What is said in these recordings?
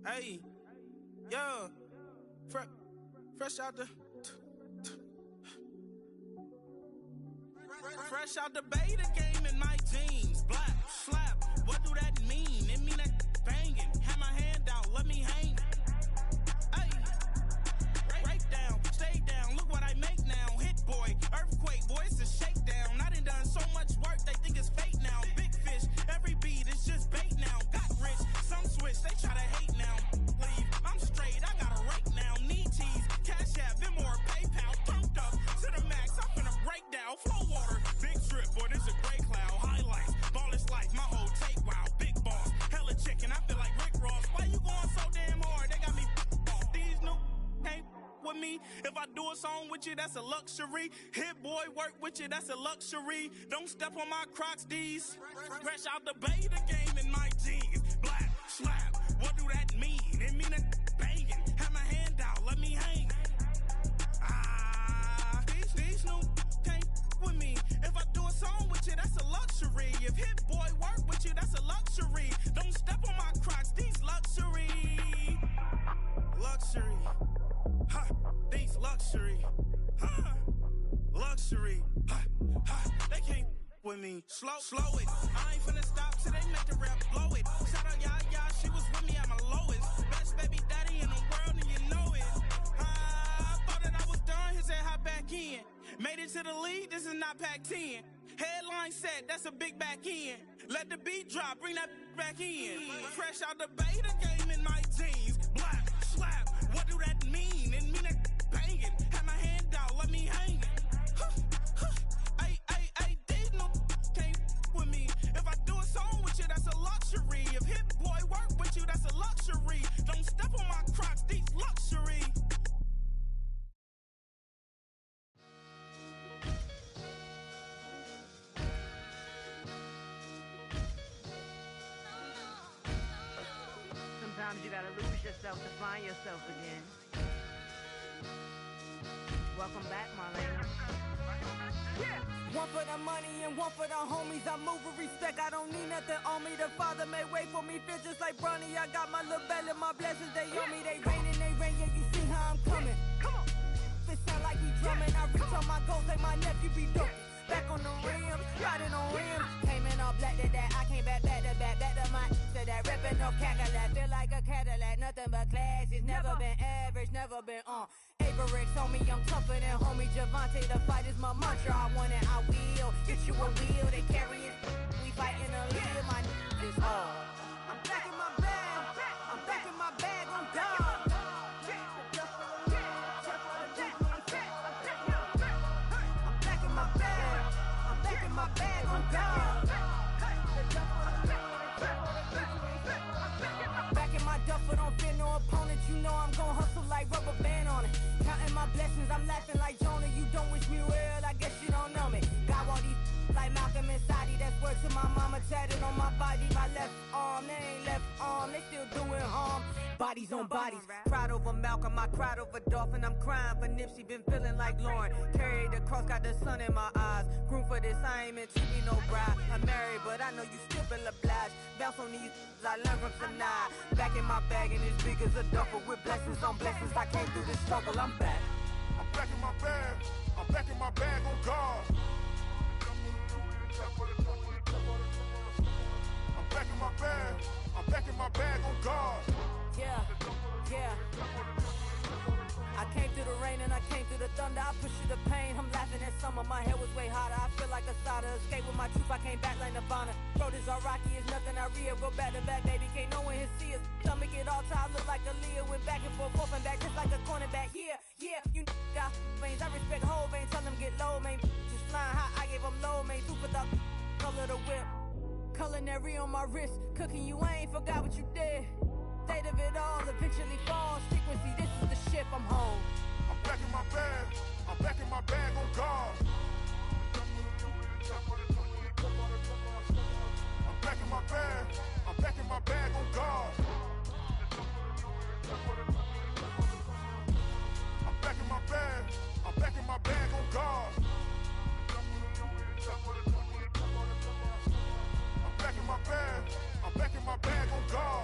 Hey, yeah, fresh out the, fresh out the beta game in my jeans. Black, slap, what do that mean? It mean that banging. Have my hand out, let me hang. Hey, break down, stay down, look what I make now. Hit boy, earthquake, boy, it's a shakedown. I done so much work, they think it's fake now. Big fish, every beat is just bait now. Got rich, some switch, they try to hate now. Leave, I'm straight, I got a rake now. Need cheese, cash app, Venmo, PayPal. Thumped up to the max, I'm finna break down. Flow water, big trip, boy, this a gray cloud. Highlights, ball is life, my whole take wow. Big boss, hella chicken, I feel like Rick Ross. Why you going so damn hard? They got me off. These new can't with me. If I do a song with you, that's a luxury. Hit boy, work with you, that's a luxury. Don't step on my Crocs, these. Fresh out the beta game in my jeans. Black, slap, what do that mean? It mean that banging. Have my hand out, let me hang. These new can't with me. If I do a song with you, that's a luxury. If hit boy work with you, that's a luxury. Don't step on my Crocs, these luxury. Luxury. Ha, these luxury. Ha, luxury. Ha, ha, they can't with me. Slow it. I ain't finna stop till they make the rap blow it. Shout out, y'all, she was with me at my lowest. Best baby daddy in the world, and you know it. I thought that I was done, he said hop back in. Made it to the league, this is not Pac-10. Headline set, that's a big back end. Let the beat drop, bring that back in. Fresh out the beta game in my jeans. Black, slap, what do that mean? It mean that banging. Have my hand out, let me hang. Ay, these no can't with me. If I do a song with you, that's a luxury. If hit boy work with you, that's a luxury. Don't step on my Crocs, these luxury. Sometimes you gotta lose yourself to find yourself again. Welcome back, Marlena. Yeah. One for the money and one for the homies. I move with respect, I don't need nothing on me. The Father may wait for me, feel just like Bronny. I got my little belly, my blessings, they on me. They rain, yeah, you see how I'm coming. Come on. It sound like we drumming. I reach on my goals like my nephew be dope. Back on the rim, riding on rims. Came in all black to that, I came back to my to that ripping off Cadillac. Feel like a Cadillac, nothing but class. It's never been average, never been on. Averix on me, I'm tougher than homie Javante. The fight is my mantra, I want it, I will. Get you a wheel, they carry it. We fighting a little, my is hard. I'm back in my bag, I'm back in my bag, I'm done. My bag on God. Back in my duffel, don't fear no opponent. You know I'm gon' hustle like rubber band on it. Counting my blessings, I'm laughing like Jonah. You don't wish me well, I guess you don't know me. Got all these like Malcolm and Sadie. That's word to my mama, tatted on my body. My left arm, they ain't left arm, they still doing harm. Bodies on bodies, cried over Malcolm, I cried over Dolphin. I'm crying for Nipsey, been feeling like Lauren. Carried the cross, got the sun in my eyes. Grew for this, I ain't meant to be no bride. I'm married, but I know you still feel obliged. Bounce on these, I learned from tonight. Back in my bag and as big as a duffel. With blessings on blessings, I came through this struggle, I'm back. I'm back in my bag, I'm back in my bag on God. I'm back in my bag, I'm back in my bag on God. Yeah. I came through the rain and I came through the thunder. I pushed through the pain, I'm laughing at summer. My hair was way hotter, I feel like a soda. Escape with my truth, I came back like Nirvana. Throat is all rocky, it's nothing I real. Go back to back, baby, can't no one here see us. Stomach it all tied, look like a Leah. Went back and forth and back, just like a cornerback. Yeah, you got veins, I respect whole veins. Tell them get low, man. Just flying high, I gave them low, man. Two for the color the whip. Culinary on my wrist, cooking you, I ain't forgot what you did. State of it all, eventually falls. Frequency, this is the ship, I'm home. I'm back in my bag, I'm back in my bag on God. I'm back in my bag, I'm back in my bag on God. I'm back in my bag, I'm back in my bag on God. I'm back in my bag, I'm back in my bag on God.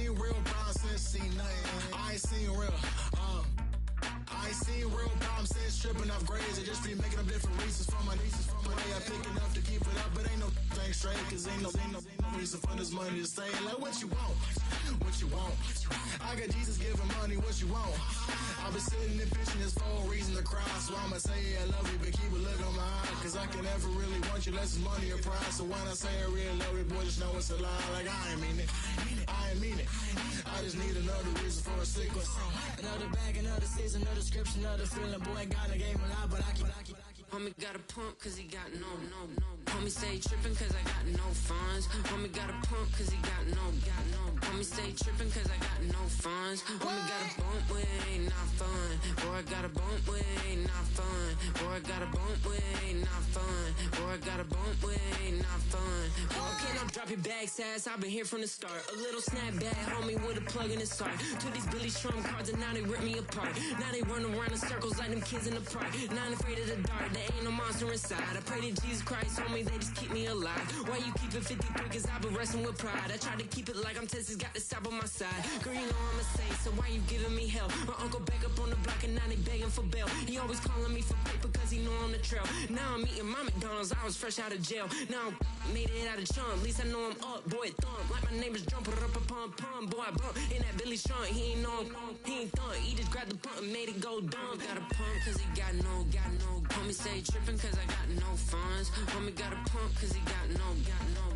seen real problems since seen nothing. I ain't seen real, I ain't seen real problems since tripping off grades. I just be making up different reasons for my nieces. From my way I pick enough to keep it up, but ain't no thing straight. Cause ain't no reason for this money to stay. Like what you want, what you want. I got Jesus giving money, what you want. I've been sitting and pitching this for a reason to cry. So I'ma say I love you, but keep a look on my eye. Cause I can never really want you unless it's money or pride. So when I say I really love you, boy, just know it's a lie. Like I ain't mean it, I ain't mean it. I just need another reason for a sequence. Another bag, another season, another description, another feeling. Boy, got a game a lot, but I keep. Homie got a pump cause he got no. Homie stay trippin' cause I got no funds. Homie got a pump cause he got no. Homie stay trippin' cause I got no funds. Homie got a bump with ain't not fun. Boy, I got a bump with ain't not fun. Boy, I got a bump with ain't not fun. Boy, I got a bump with ain't not fun. Okay, now drop your bag, sass. I've been here from the start. A little snapback, homie, with a plug in his heart. Took these Billy Strum cards and now they rip me apart. Now they run around in circles like them kids in the park. Not afraid of the dark, there ain't no monster inside. I pray to Jesus Christ, homie, they just keep me alive. Why you keep it 53? Cause I've been wrestling with pride. I try to keep it like I'm Texas, got the stop on my side. Girl, you know I'm a saint, so why you giving me hell? My uncle back up on the block and now they begging for bail. He always calling me for paper cause he know I'm the trail. Now I'm eating my McDonald's, I was fresh out of jail. Now I made it out of chump, at least I know I'm up. Boy, thump, like my neighbor's jumping up a pum. Boy, I bump in that Billy Strong, he ain't know, he ain't thump. He just grabbed the pump and made it go dumb. Got a pump cause he got no. Homie stay trippin' cause I got no funds. Homie got a pump cause he got no.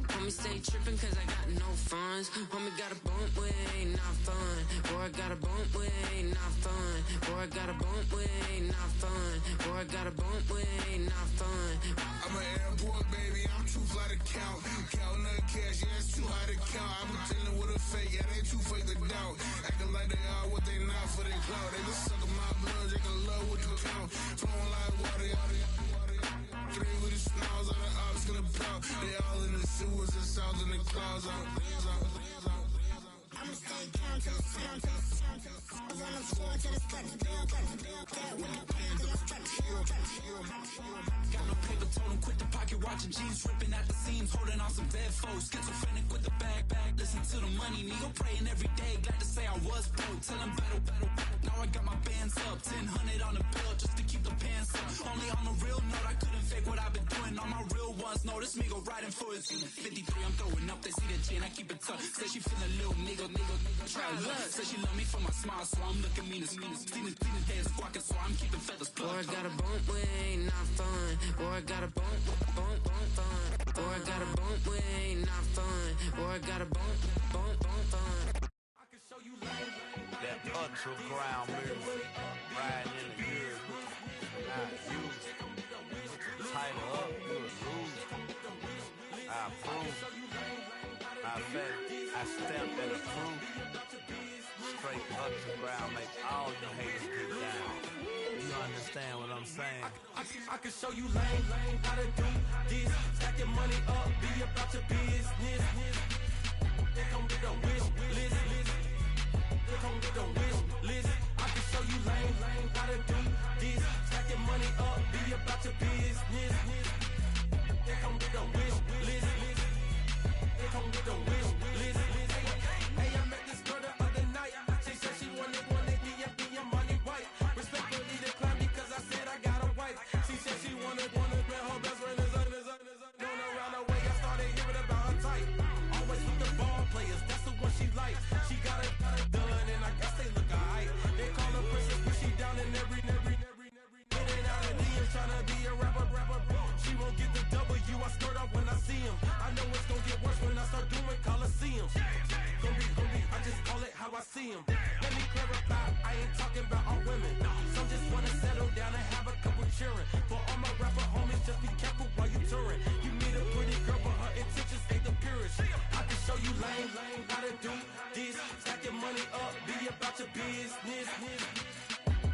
Homie stay trippin' cause I got no funds. Homie got a bump with ain't not fun. Boy, I got a bump with ain't not fun. Boy, I got a bump with ain't not fun. Boy, I got a bump with ain't not fun. I'm an airport baby, I'm too fly to count. Counting the cash, yeah, it's too high to count. I'm dealing with a fake, yeah, they too fake to doubt. Acting like they are what they not for their clout. They just suckin' my blood, they can love what you count. Flowing like water. Three with the smiles on the ops gonna pop. They all in the sewers and sounds in the clouds. I'ma stay down to the sound, to the sound, to the sound. On the floor to the steps, bill, get with the plan to the steps, Got no paper, told him quit the pocket watching jeans, ripping at the seams, holding on some dead foes. Schizophrenic with the bag, listen to the money, nigga praying every day. Glad to say I was broke, tell him battle. Now I got my bands up, 1000 on the bill just to keep the pants up. Only on the real note, I couldn't fake what I've been doing. All my real ones know this nigga riding for his 53. I'm throwing up, they see the chain, I keep it tough. Say she feeling little nigga, try love. Say she love me for my smile, so I'm looking mean as Seen the days squawking, so I'm keeping feathers plucked. Boy, I got a bump with ain't not fun. Boy, I got a bump fun. Boy, I got a bump with ain't not fun. Boy, I got a bump fun. I can show you that ultra ground move, riding in the year, not used. Tighten up, you'll lose. I approve. I bet I stepped and approved. Straight ultra ground makes all you haters get down. You understand what I'm saying? I can show you lame, how to do this. Stack your money up, be about your business. They come with a wish list. They come with a wish list. I can show you lame, how to do this. Stack your money up, be about your business. They come with a wish list. They come with a wish list. Hey, I met this girl the other night. She said she wanted me and be a money white. Respectfully declined because I said I got a wife. She said she wanted man, her best friend is known around the way. I started hearing about her type. Always with the ball players, that's the one she likes. She got it done and I guess they look alright. They call her princess, but she down in every. In and out of DMs trying to be a rapper. She won't get the W, I skirt off when I see him. I know it's gonna get worse when I start doing Coliseums. Gonna be, I just call it how I see him. Let me clarify, I ain't talking about all women. Some just wanna settle down and have a couple cheering. For all my rapper homies, just be careful while you touring. You meet a pretty girl, but her intentions ain't the purest. I can show you lame, how to do this. Stack your money up, be about your business.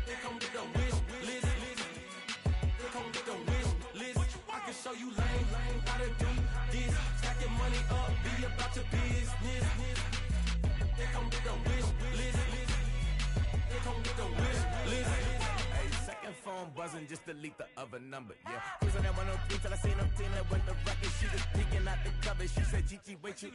They come with a wish list. They come with a wish list. I can show you lame, how to do this. Stack your money up, be about your business. They come with a wish list. They come with a wish list. Hey, second phone buzzing, just delete the other number, yeah. Cruising at 103 till I seen them feeling with the record. She was peeking out the cover. She said, Gigi, wait, you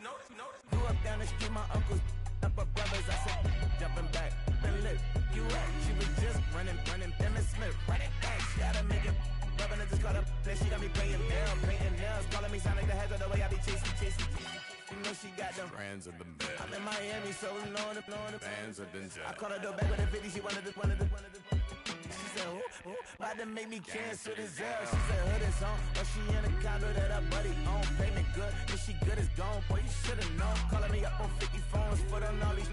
grew up down the street, my uncle's Up her brothers, I said, jumping back. Been lit, you at? She was just running, Emmitt Smith, run it back. She had to make it, rubbing it, just caught up. Then she got me playing nails, painting nails, calling me Sonic the Hedgehog, the way I be chasing. You know she got them Brands of the bed. I'm in Miami, so we know the Bands of the jet. I called her door back with a 50, she wanted the. She said, who? About to make me cancel this L. She said, hood is on, but she in a condo that her buddy own. Payment good, if she good is gone. Boy, you should've known. Calling me up on 50 phones, foot on all these.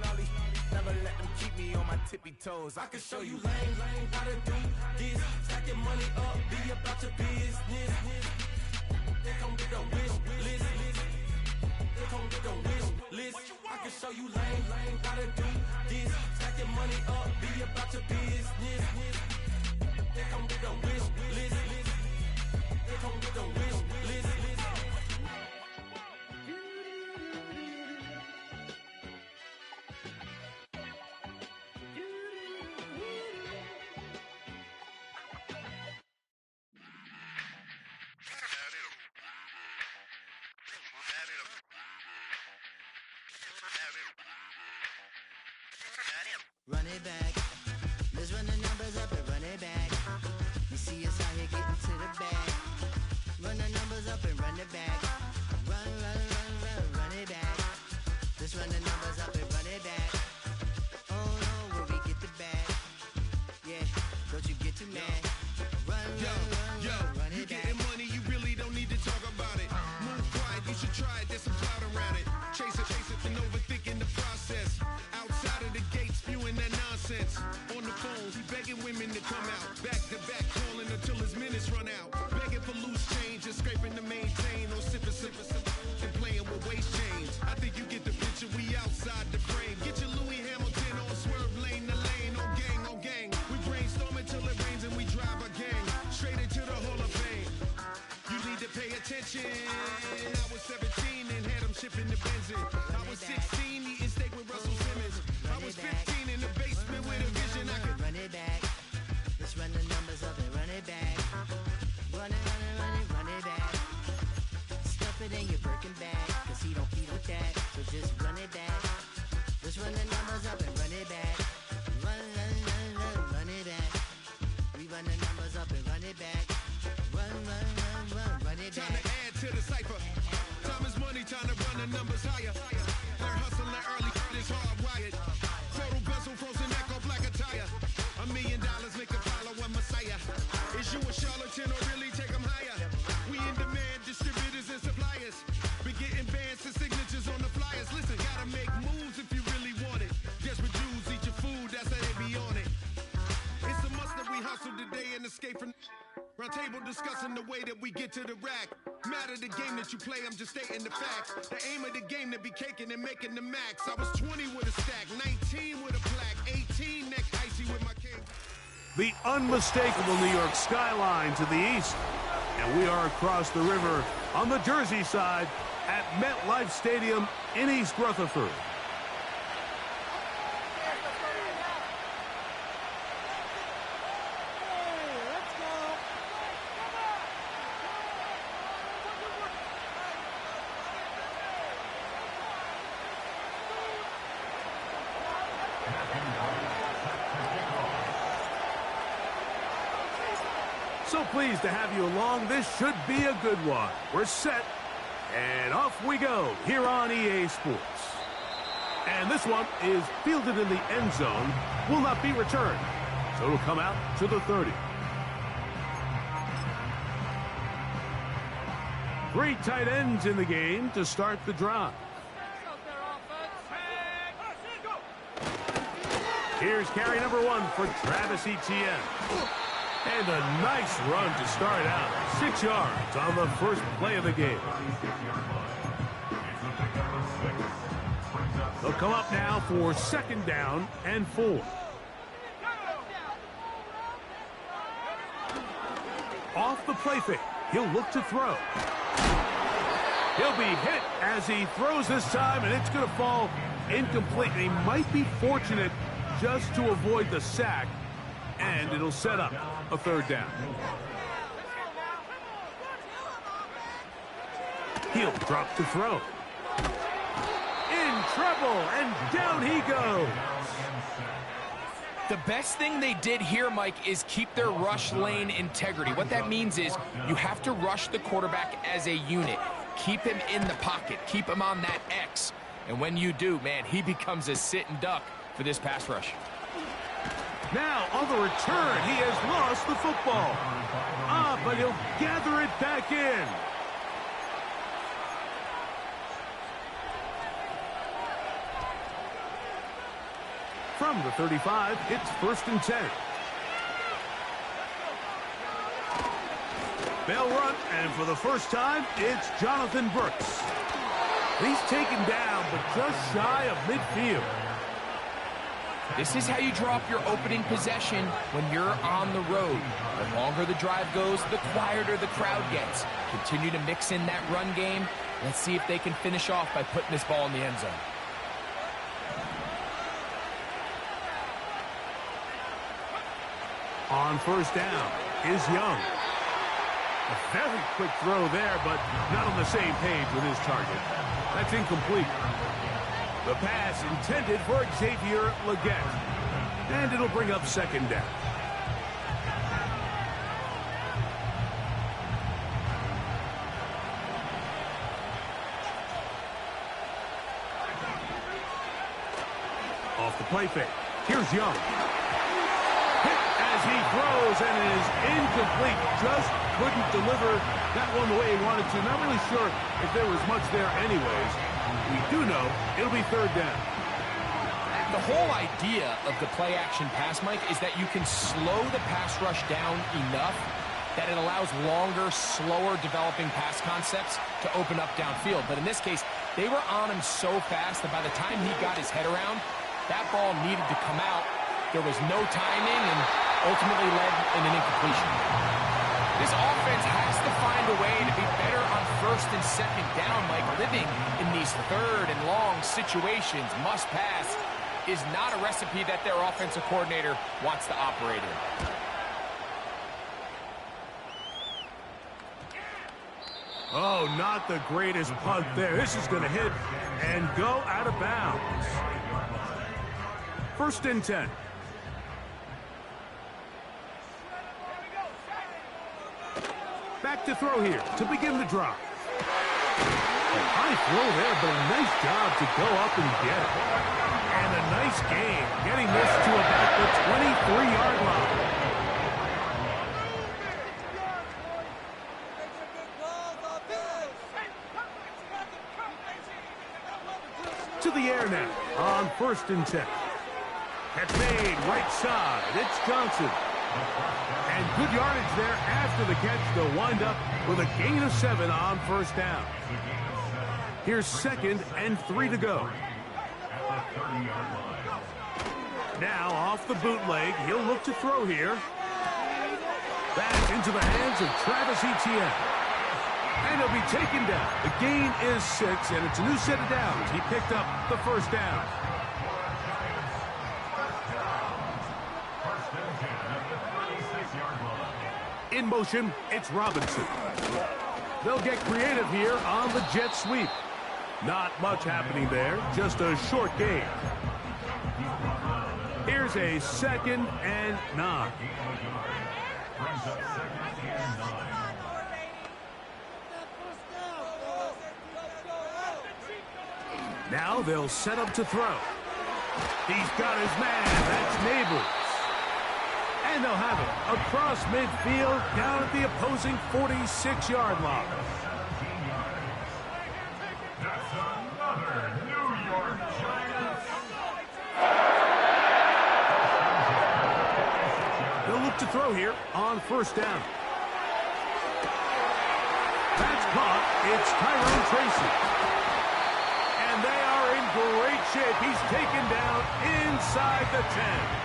Never let them keep me on my tippy toes. I can show you lame, how to do this. Stack your money up, be about your business. They come with a wish list. They come with a wish list. I can show you lame, how to do this. Stack your money up, be about your business. They come with a wish list. They come with a wish list. Run it back. Let's run the numbers up and run it back. You see us out here getting to the bag. Run the numbers up and run it back. Run it back. Let's run the numbers up and run it back. Oh no, where we get the bag. Yeah, don't you get too mad. Run it back. You getting money, you really don't need to talk about it. Move quiet, you should try it, there's some clout around it. Chase it, and overthinking the process. Outside of the gate, spewing that nonsense. On the phone, he begging women to come out. Back to back, calling until his minutes run out. Begging for loose change and scraping to maintain. Or sipping, and playing with waist chains. I think you get the picture, we outside the frame. Get your Louis Hamilton on swerve lane to lane. On gang. We brainstorm until it rains and we drive our gang straight into the Hall of Fame. You need to pay attention. I was 17 and had them shipping the benzine. I was 16 eating steak with Russell Simmons. I was 15 in the basement with a vision. I could run it back. Let's run the numbers up and run it back. Run it back. Stuff it in your Birkin bag, cause he don't feed with that. So just run it back. Let's run the numbers up and run it back. Run it back. We run the numbers up and run it back. Run it back. Time to add to the cipher. Time is money, time to run the numbers higher. Learn hustling early, this hardwired. Total bezel, frozen neck or black attire. $1 million make a follow a messiah. Is you a charlatan or really take them higher? We in demand, distributors and suppliers. Be getting bands and signatures on the flyers. Listen, gotta make moves if you really want it. Desperate Jews eat your food, that's how they be on it. It's a must that we hustle today and escape from round table discussing the way that we get to the rack. Matter the game that you play, I'm just stating the facts. The aim of the game to be caking and making the max. I was 20 with a stack, 19 with a plaque, 18 neck icy with my king. The unmistakable New York skyline to the east. And we are across the river on the Jersey side at MetLife Stadium in East Rutherford. So pleased to have you along. This should be a good one. We're set, and off we go here on EA Sports. And this one is fielded in the end zone, will not be returned. So it'll come out to the 30. 3 tight ends in the game to start the drive. Here's carry number 1 for Travis Etienne. And a nice run to start out. 6 yards on the first play of the game. They'll come up now for 2nd down and 4. Off the play fake. He'll look to throw. He'll be hit as he throws this time, and it's going to fall incomplete. He might be fortunate just to avoid the sack, and it'll set up a 3rd down. He'll drop to throw. In trouble, and down he goes. The best thing they did here, Mike, is keep their rush lane integrity. What that means is you have to rush the quarterback as a unit. Keep him in the pocket. Keep him on that X. And when you do, man, he becomes a sitting duck for this pass rush. Now, on the return, he has lost the football. But he'll gather it back in. From the 35, it's 1st and 10. They'll run, and for the first time, it's Jonathan Brooks. He's taken down, but just shy of midfield. This is how you draw up your opening possession when you're on the road. The longer the drive goes, the quieter the crowd gets. Continue to mix in that run game. Let's see if they can finish off by putting this ball in the end zone. On 1st down is Young. A very quick throw there, but not on the same page with his target. That's incomplete. The pass intended for Xavier Legette. And it'll bring up 2nd down. Off the play fake. Here's Young. Hit as he throws and is incomplete. Just couldn't deliver that one the way he wanted to. Not really sure if there was much there anyways. We do know it'll be 3rd down. The whole idea of the play-action pass, Mike, is that you can slow the pass rush down enough that it allows longer, slower developing pass concepts to open up downfield. But in this case, they were on him so fast that by the time he got his head around, that ball needed to come out. There was no timing and ultimately led in an incompletion. This offense has to find a way to be better on 1st and 2nd down, Mike. Living in these 3rd and long situations, must pass, is not a recipe that their offensive coordinator wants to operate in. Oh, not the greatest punt there. This is going to hit and go out of bounds. 1st and 10. Back to throw here to begin the drive. A high throw there, but a nice job to go up and get it. And a nice gain, getting this to about the 23-yard line. To the air now on 1st and 10. Catch made right side. It's Johnson. And good yardage there after the catch. They'll wind up with a gain of 7 on 1st down. Here's 2nd and 3 to go. Now off the bootleg, he'll look to throw here. Back into the hands of Travis Etienne. And he'll be taken down. The gain is 6, and it's a new set of downs. He picked up the 1st down. In motion, it's Robinson. They'll get creative here on the jet sweep. Not much happening there, just a short gain. Here's a 2nd and 9. Now they'll set up to throw. He's got his man. That's Neighbors. And they'll have it across midfield down at the opposing 46-yard line. That's another New York Giants. They'll look to throw here on 1st down. That's caught. It's Tyrone Tracy. And they are in great shape. He's taken down inside the 10.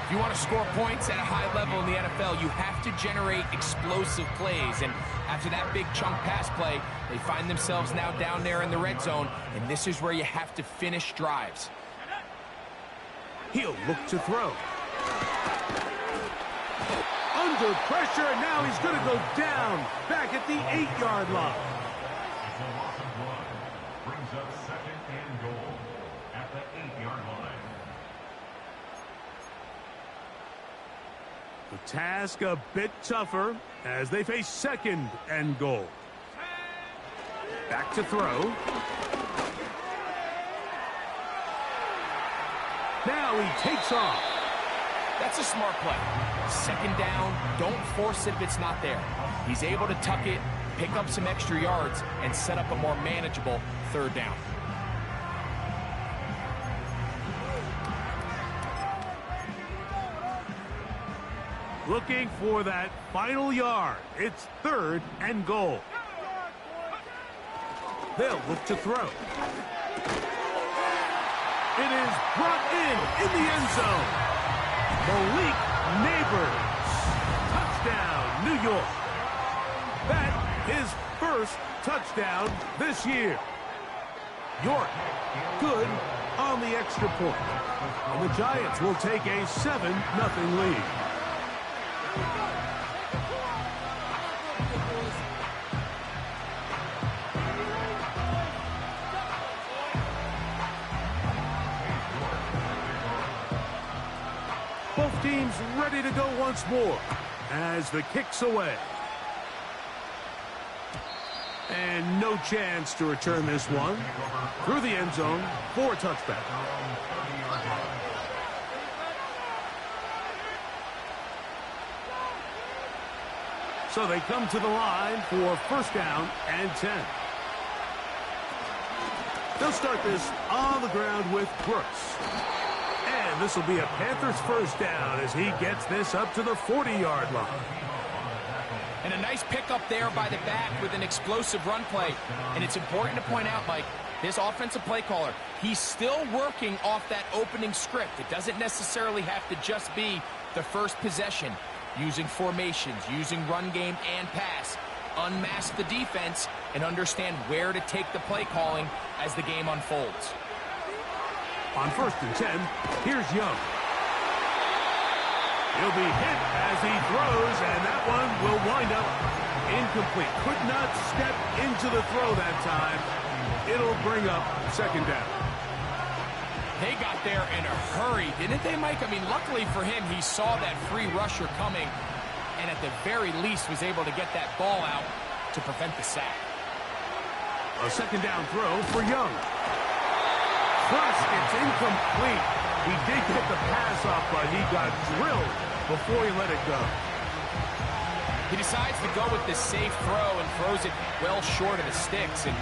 If you want to score points at a high level in the NFL, you have to generate explosive plays. And after that big chunk pass play, they find themselves now down there in the red zone. And this is where you have to finish drives. He'll look to throw. Under pressure, and now he's going to go down back at the 8-yard line. It's a loss of 1. Brings up 2nd and task a bit tougher as they face 2nd and goal. Back to throw. Now he takes off. That's a smart play. 2nd down, don't force it if it's not there. He's able to tuck it, pick up some extra yards, and set up a more manageable 3rd down. Looking for that final yard. It's 3rd and goal. They'll look to throw. It is brought in the end zone. Malik Neighbors. Touchdown, New York. That his first touchdown this year. York, good on the extra point. And the Giants will take a 7-0 lead. Both teams ready to go once more as the kick's away. And no chance to return this one. Through the end zone for a touchback. So they come to the line for 1st down and 10. They'll start this on the ground with Brooks. And this will be a Panthers 1st down as he gets this up to the 40-yard line. And a nice pickup there by the back with an explosive run play. And it's important to point out, Mike, this offensive play caller, he's still working off that opening script. It doesn't necessarily have to just be the first possession. Using formations, using run game and pass. Unmask the defense and understand where to take the play calling as the game unfolds. On 1st and 10, here's Young. He'll be hit as he throws, and that one will wind up incomplete. Could not step into the throw that time. It'll bring up 2nd down. They got there in a hurry, didn't they, Mike? I mean, luckily for him, he saw that free rusher coming, and at the very least was able to get that ball out to prevent the sack. A 2nd down throw for Young. Crushed, it's incomplete. He did get the pass off, but he got drilled before he let it go. He decides to go with this safe throw and throws it well short of the sticks. And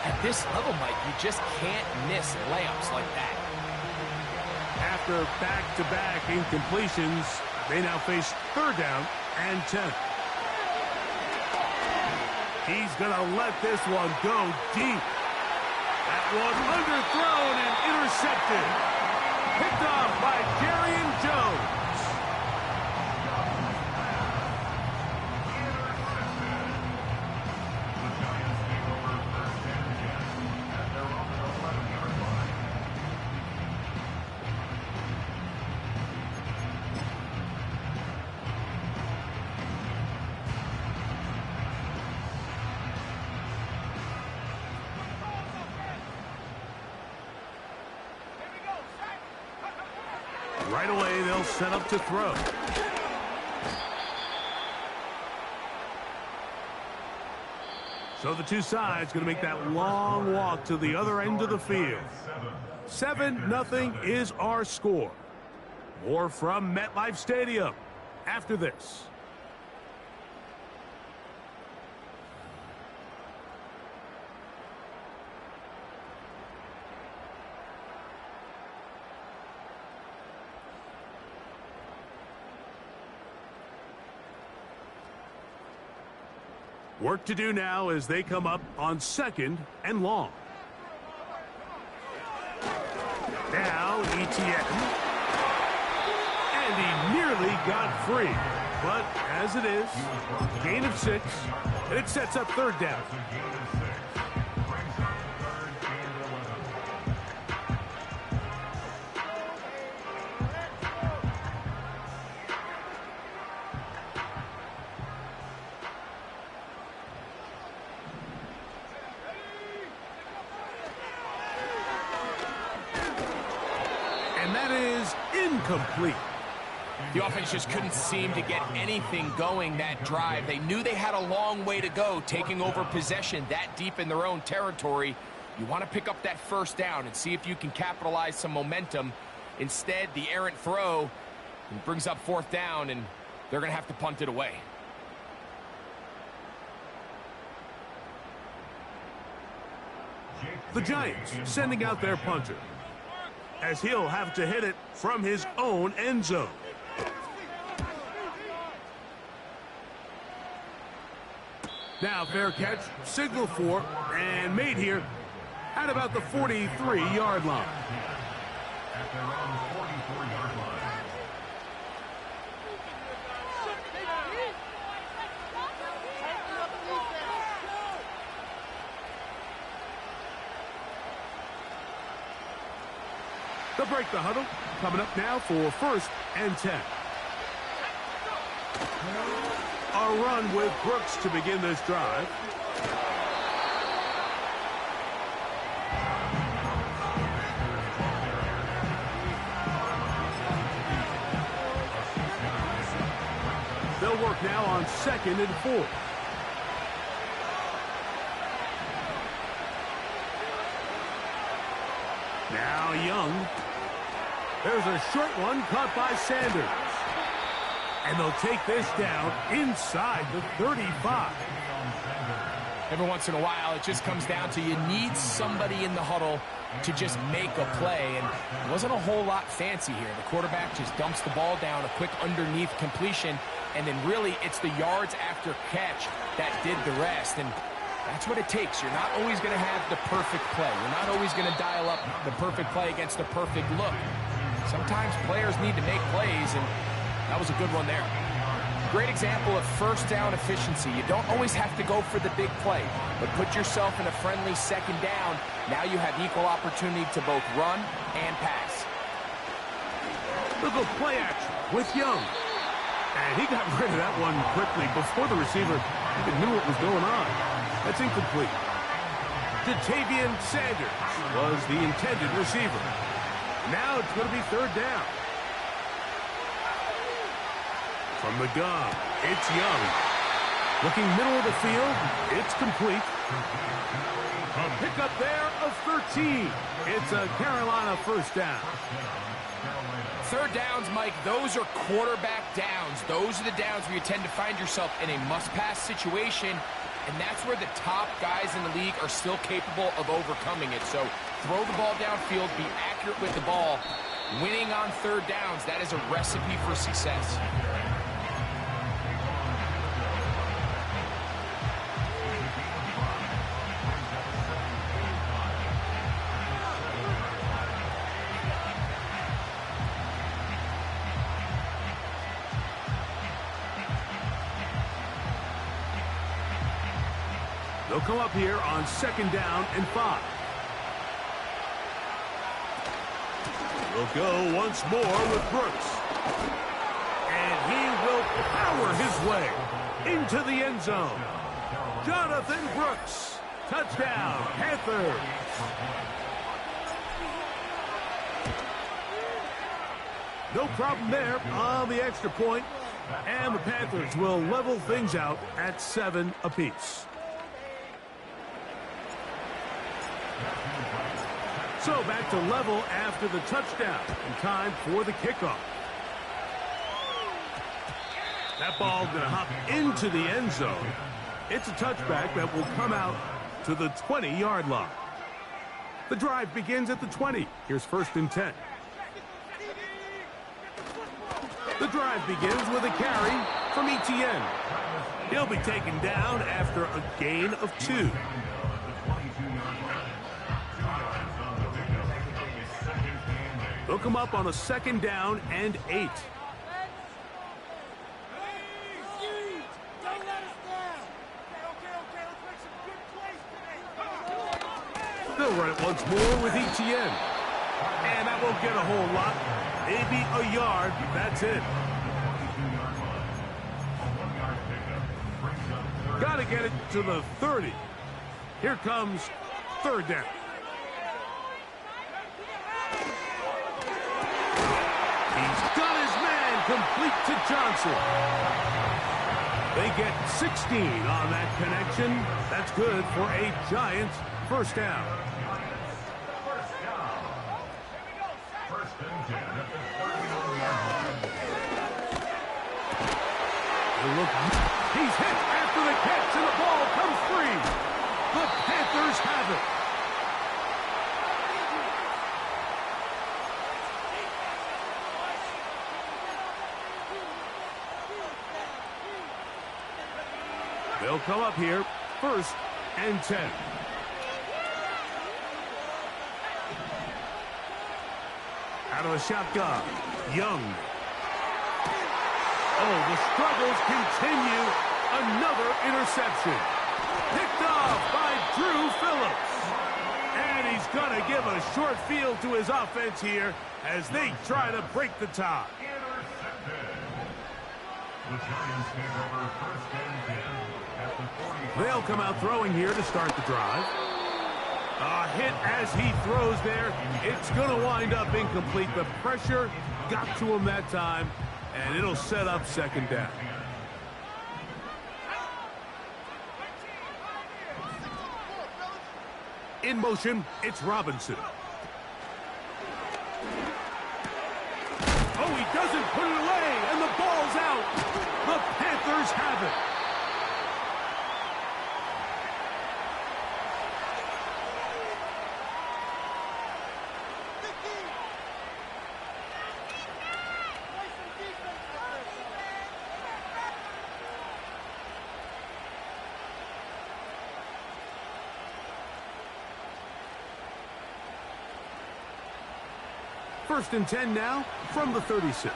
at this level, Mike, you just can't miss layups like that. After back-to-back incompletions, they now face 3rd down and 10. He's going to let this one go deep. That one underthrown and intercepted. Picked off by Darian Jones. Right away, they'll set up to throw. So the two sides going to make that long walk to the other end of the field. 7-0 is our score. More from MetLife Stadium after this. Work to do now as they come up on 2nd and long. Now Etienne. And he nearly got free. But as it is, gain of 6, and it sets up 3rd down. And that is incomplete. The offense just couldn't seem to get anything going that drive. They knew they had a long way to go, taking over possession that deep in their own territory. You want to pick up that first down and see if you can capitalize some momentum. Instead, the errant throw brings up fourth down, and they're going to have to punt it away. The Giants sending out their punter, as he'll have to hit it from his own end zone. Now fair catch, signal for, and made here at about the 43-yard line. At their own 44-yard line. They'll break the huddle. Coming up now for 1st and 10. A run with Brooks to begin this drive. They'll work now on 2nd and 4. Now Young. There's a short one caught by Sanders. And they'll take this down inside the 35. Every once in a while, it just comes down to you need somebody in the huddle to just make a play. And it wasn't a whole lot fancy here. The quarterback just dumps the ball down, a quick underneath completion, and then really it's the yards after catch that did the rest. And that's what it takes. You're not always going to have the perfect play. You're not always going to dial up the perfect play against the perfect look. Sometimes players need to make plays, and that was a good one there. Great example of first down efficiency. You don't always have to go for the big play, but put yourself in a friendly second down. Now you have equal opportunity to both run and pass. Look at play action with Young. And he got rid of that one quickly before the receiver even knew what was going on. That's incomplete. Jatavian Sanders was the intended receiver. Now it's going to be 3rd down. From the gun, it's Young. Looking middle of the field, it's complete. A pickup there of 13. It's a Carolina 1st down. 3rd downs, Mike, those are quarterback downs. Those are the downs where you tend to find yourself in a must-pass situation, and that's where the top guys in the league are still capable of overcoming it. So throw the ball downfield, be accurate with the ball. Winning on 3rd downs, that is a recipe for success. They'll come up here on 2nd down and 5. We'll go once more with Brooks. And he will power his way into the end zone. Jonathan Brooks. Touchdown, Panthers. No problem there on the extra point. And the Panthers will level things out at 7 apiece. So back to level after the touchdown, and time for the kickoff. That ball going to hop into the end zone. It's a touchback that will come out to the 20-yard line. The drive begins at the 20. Here's 1st and 10. The drive begins with a carry from Etienne. He'll be taken down after a gain of 2. They'll come up on a 2nd down and 8. They'll run it once more with Etienne. And that won't get a whole lot. Maybe a yard. That's it. Got to get it to the 30. Here comes 3rd down. He's got his man incomplete to Johnson. They get 16 on that connection. That's good for a Giants first down. First and 10 at the 31-yard line. Look, he's hit after the catch, and the ball comes free. The Panthers have it. They'll come up here, first and 10. Out of the shotgun, Young. Oh, the struggles continue. Another interception. Picked off by Drew Phillips. And he's going to give a short field to his offense here as they try to break the tie. The Giants take over first and 10 at the 45. They'll come out throwing here to start the drive. A hit as he throws there. It's going to wind up incomplete. The pressure got to him that time, and it'll set up second down. In motion, it's Robinson. Oh, he doesn't put it away, and the ball's out. The Panthers have it. First and 10 now from the 36.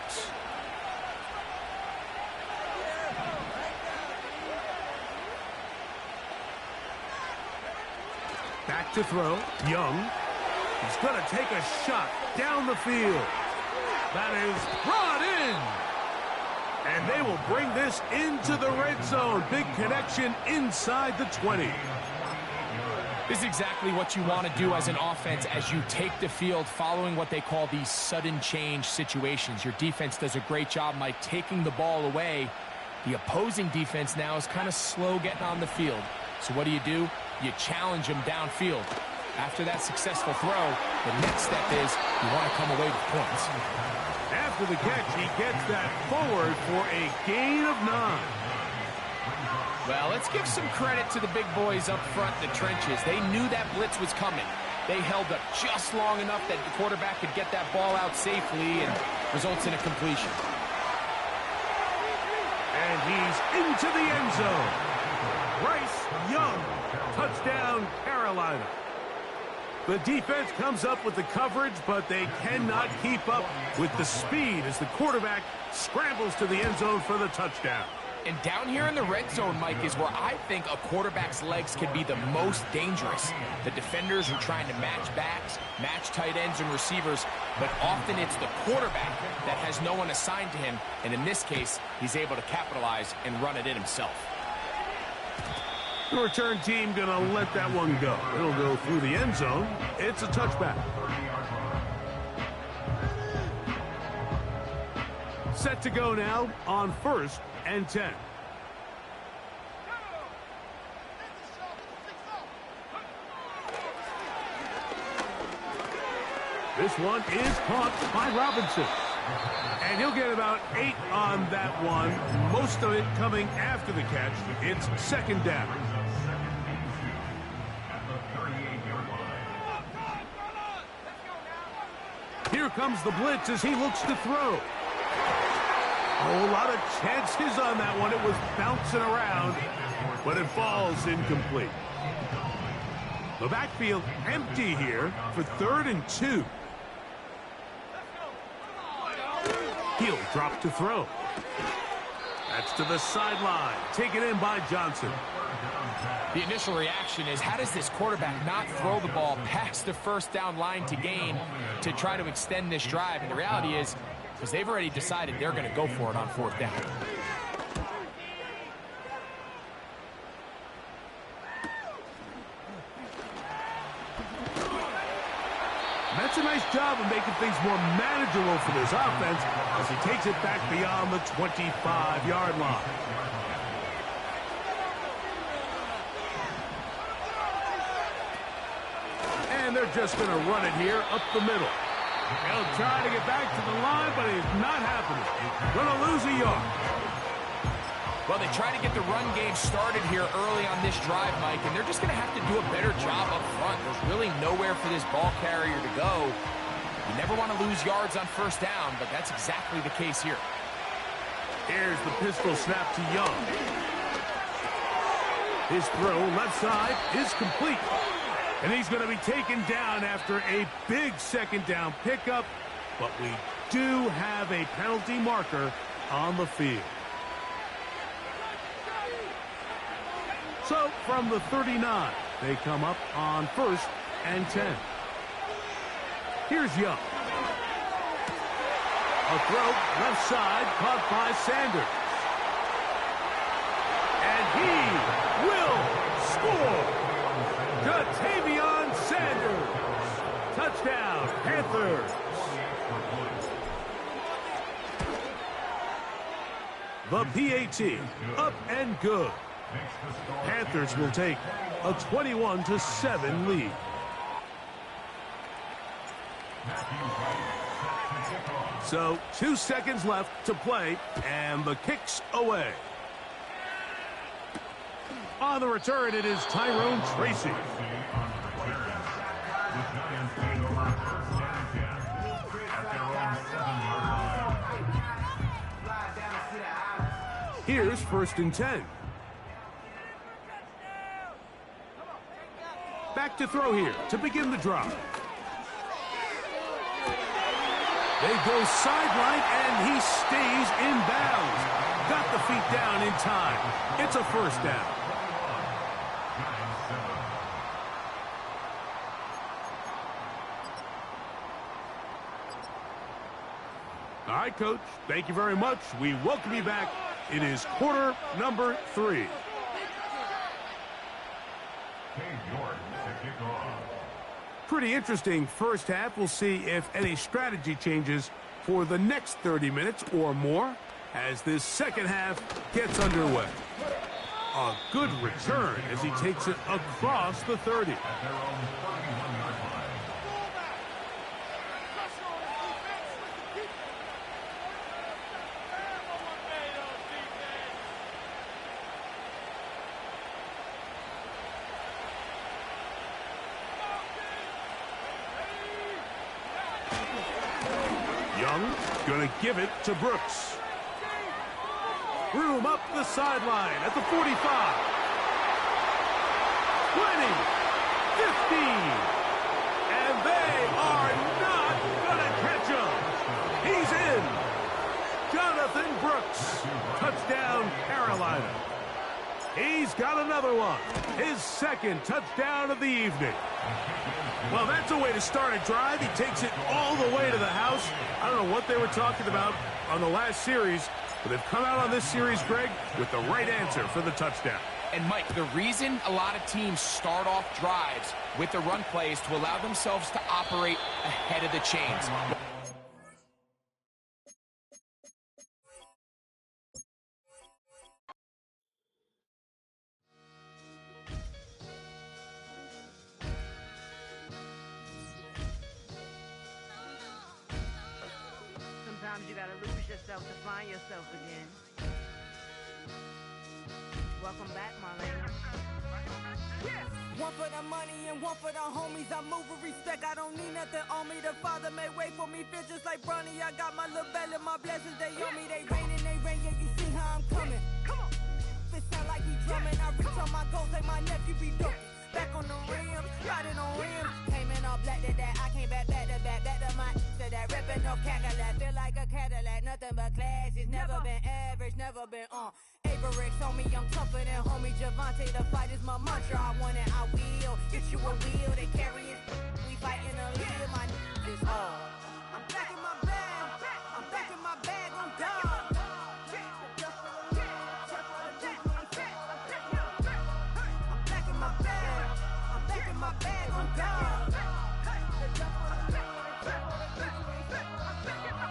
Back to throw. Young. He's going to take a shot down the field. That is brought in. And they will bring this into the red zone. Big connection inside the 20. This is exactly what you want to do as an offense as you take the field following what they call these sudden change situations. Your defense does a great job, Mike, taking the ball away. The opposing defense now is kind of slow getting on the field. So what do? You challenge them downfield. After that successful throw, the next step is you want to come away with points. After the catch, he gets that forward for a gain of 9. Well, let's give some credit to the big boys up front in the trenches. They knew that blitz was coming. They held up just long enough that the quarterback could get that ball out safely and results in a completion. And he's into the end zone. Bryce Young, touchdown Carolina. The defense comes up with the coverage, but they cannot keep up with the speed as the quarterback scrambles to the end zone for the touchdown. And down here in the red zone, Mike, is where I think a quarterback's legs can be the most dangerous. The defenders are trying to match backs, match tight ends and receivers, but often it's the quarterback that has no one assigned to him, and in this case, he's able to capitalize and run it in himself. The return team going to let that one go. It'll go through the end zone. It's a touchback. Set to go now on first and 10. This one is caught by Robinson. And he'll get about 8 on that one. Most of it coming after the catch. It's second down. Here comes the blitz as he looks to throw. Oh, a lot of chances on that one. It was bouncing around, but it falls incomplete. The backfield empty here for 3rd and 2. He'll drop to throw. That's to the sideline. Taken in by Johnson. The initial reaction is, how does this quarterback not throw the ball past the first down line to gain to try to extend this drive? And the reality is, because they've already decided they're going to go for it on 4th down. Mets Gets a nice job of making things more manageable for this offense as he takes it back beyond the 25-yard line. And they're just going to run it here up the middle. He'll try to get back to the line, but it's not happening. Going to lose a yard. Well, they try to get the run game started here early on this drive, Mike, and they're just going to have to do a better job up front. There's really nowhere for this ball carrier to go. You never want to lose yards on first down, but that's exactly the case here. Here's the pistol snap to Young. His throw left side is complete. And he's going to be taken down after a big second down pickup, but we do have a penalty marker on the field. So from the 39, they come up on 1st and 10. Here's Young. A throw left side caught by Sanders. And he will score. Jatavion Sanders. Touchdown, Panthers. The PAT, up and good. Panthers will take a 21-7 lead. So 2 seconds left to play, and the kick's away. On the return, it is Tyrone Tracy. Here's 1st and 10. Back to throw here to begin the drive. They go sideline, and he stays in bounds. Got the feet down in time. It's a 1st down. All right, Coach. Thank you very much. We welcome you back. It is quarter number 3. Pretty interesting first half. We'll see if any strategy changes for the next 30 minutes or more as this second half gets underway. A good return as he takes it across the 30. Young going to give it to Brooks. Room up the sideline at the 45. 20. 15. And they are not going to catch him. He's in. Jonathan Brooks. Touchdown, Carolina. He's got another one. His 2nd touchdown of the evening. Well, that's a way to start a drive. He takes it all the way to the house. I don't know what they were talking about on the last series, but they've come out on this series, Greg, with the right answer for the touchdown. And, Mike, the reason a lot of teams start off drives with the run play is to allow themselves to operate ahead of the chains. Sometimes you gotta lose yourself to find yourself again. Welcome back, Marlena. One for the money and one for the homies. I move with respect, I don't need nothing on me. The Father made way for me, feel just like Bronny. I got my little belly, my blessings, they on me. They rain and they rain, yeah, you see how I'm coming. Come on. It sound like he drumming. I reach on my goals like my nephew be dope. Back on the rim, riding on rims. Came in all black to that, I came back to my to that ripping no Cadillac. Feel like a Cadillac, nothing but class. It's never been average, never been on. Averix on me, I'm tougher than homie Javante. The fight is my mantra, I want it, I will. Get you a wheel, they carry it. We fighting a lead, my is all. I'm back in my bag, I'm back in my bag, I'm done. My bag, I'm gone.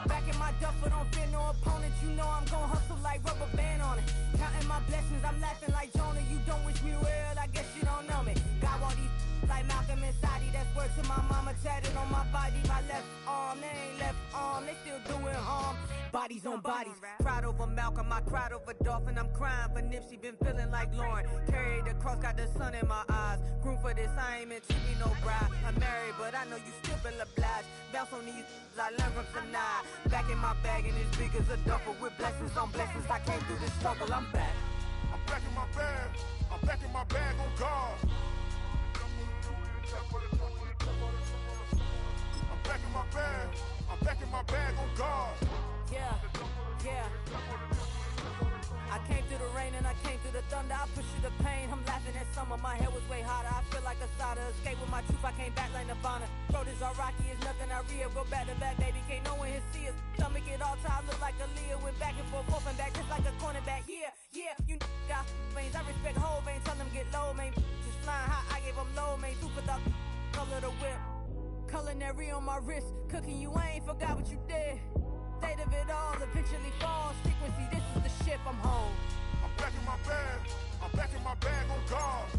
Back in my duffel, don't fear no opponent. You know I'm gon' hustle like rubber band on it. Counting my blessings, I'm laughing like Jonah. You don't wish me well, I guess you don't know me. Got all these like Malcolm and Sadie. That's word to my mama, tatted on my body. My left arm, they ain't left arm, they still doing harm. Bodies on bodies, cried over Malcolm, I cried over Dolphin. I'm crying for Nipsey, been feeling like Lauren. Carried the cross, got the sun in my eyes. Room for this, I ain't meant to be no bride. I'm married, but I know you still feel obliged. Bounce on these, I learned from tonight. Back in my bag and as big as a duffel with blessings on blessings. I came through this struggle, I'm back. I'm back in my bag. I'm back in my bag on guard. I'm back in my bag. I'm back in my bag on guard. Yeah, yeah. I came through the rain and I came through the thunder. I pushed through the pain, I'm laughing at summer. My head was way hotter, I feel like a cider. Escape with my truth, I came back like Nirvana. Throat is all rocky, it's nothing I real. Go back to back, baby, can't no one here see us. Stomach it all tied, look like a Leah. Went back and forth and back, just like a cornerback. Yeah, yeah, you got veins, I respect whole veins. Tell them get low, man. Just flying high, I gave them low, man. Super the color the whip. Culinary on my wrist, cooking you, I ain't forgot what you did. State of it all, eventually falls. Frequency, this is the ship, I'm home. I'm back in my bag. I'm back in my bag on guard.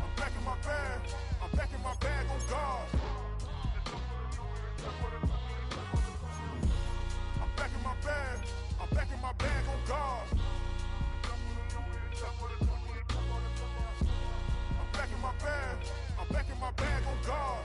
I'm back in my bag. I'm back in my bag on guard. I'm back in my bag. I'm back in my bag on guard. I'm back in my bag. I'm back in my bag on guard.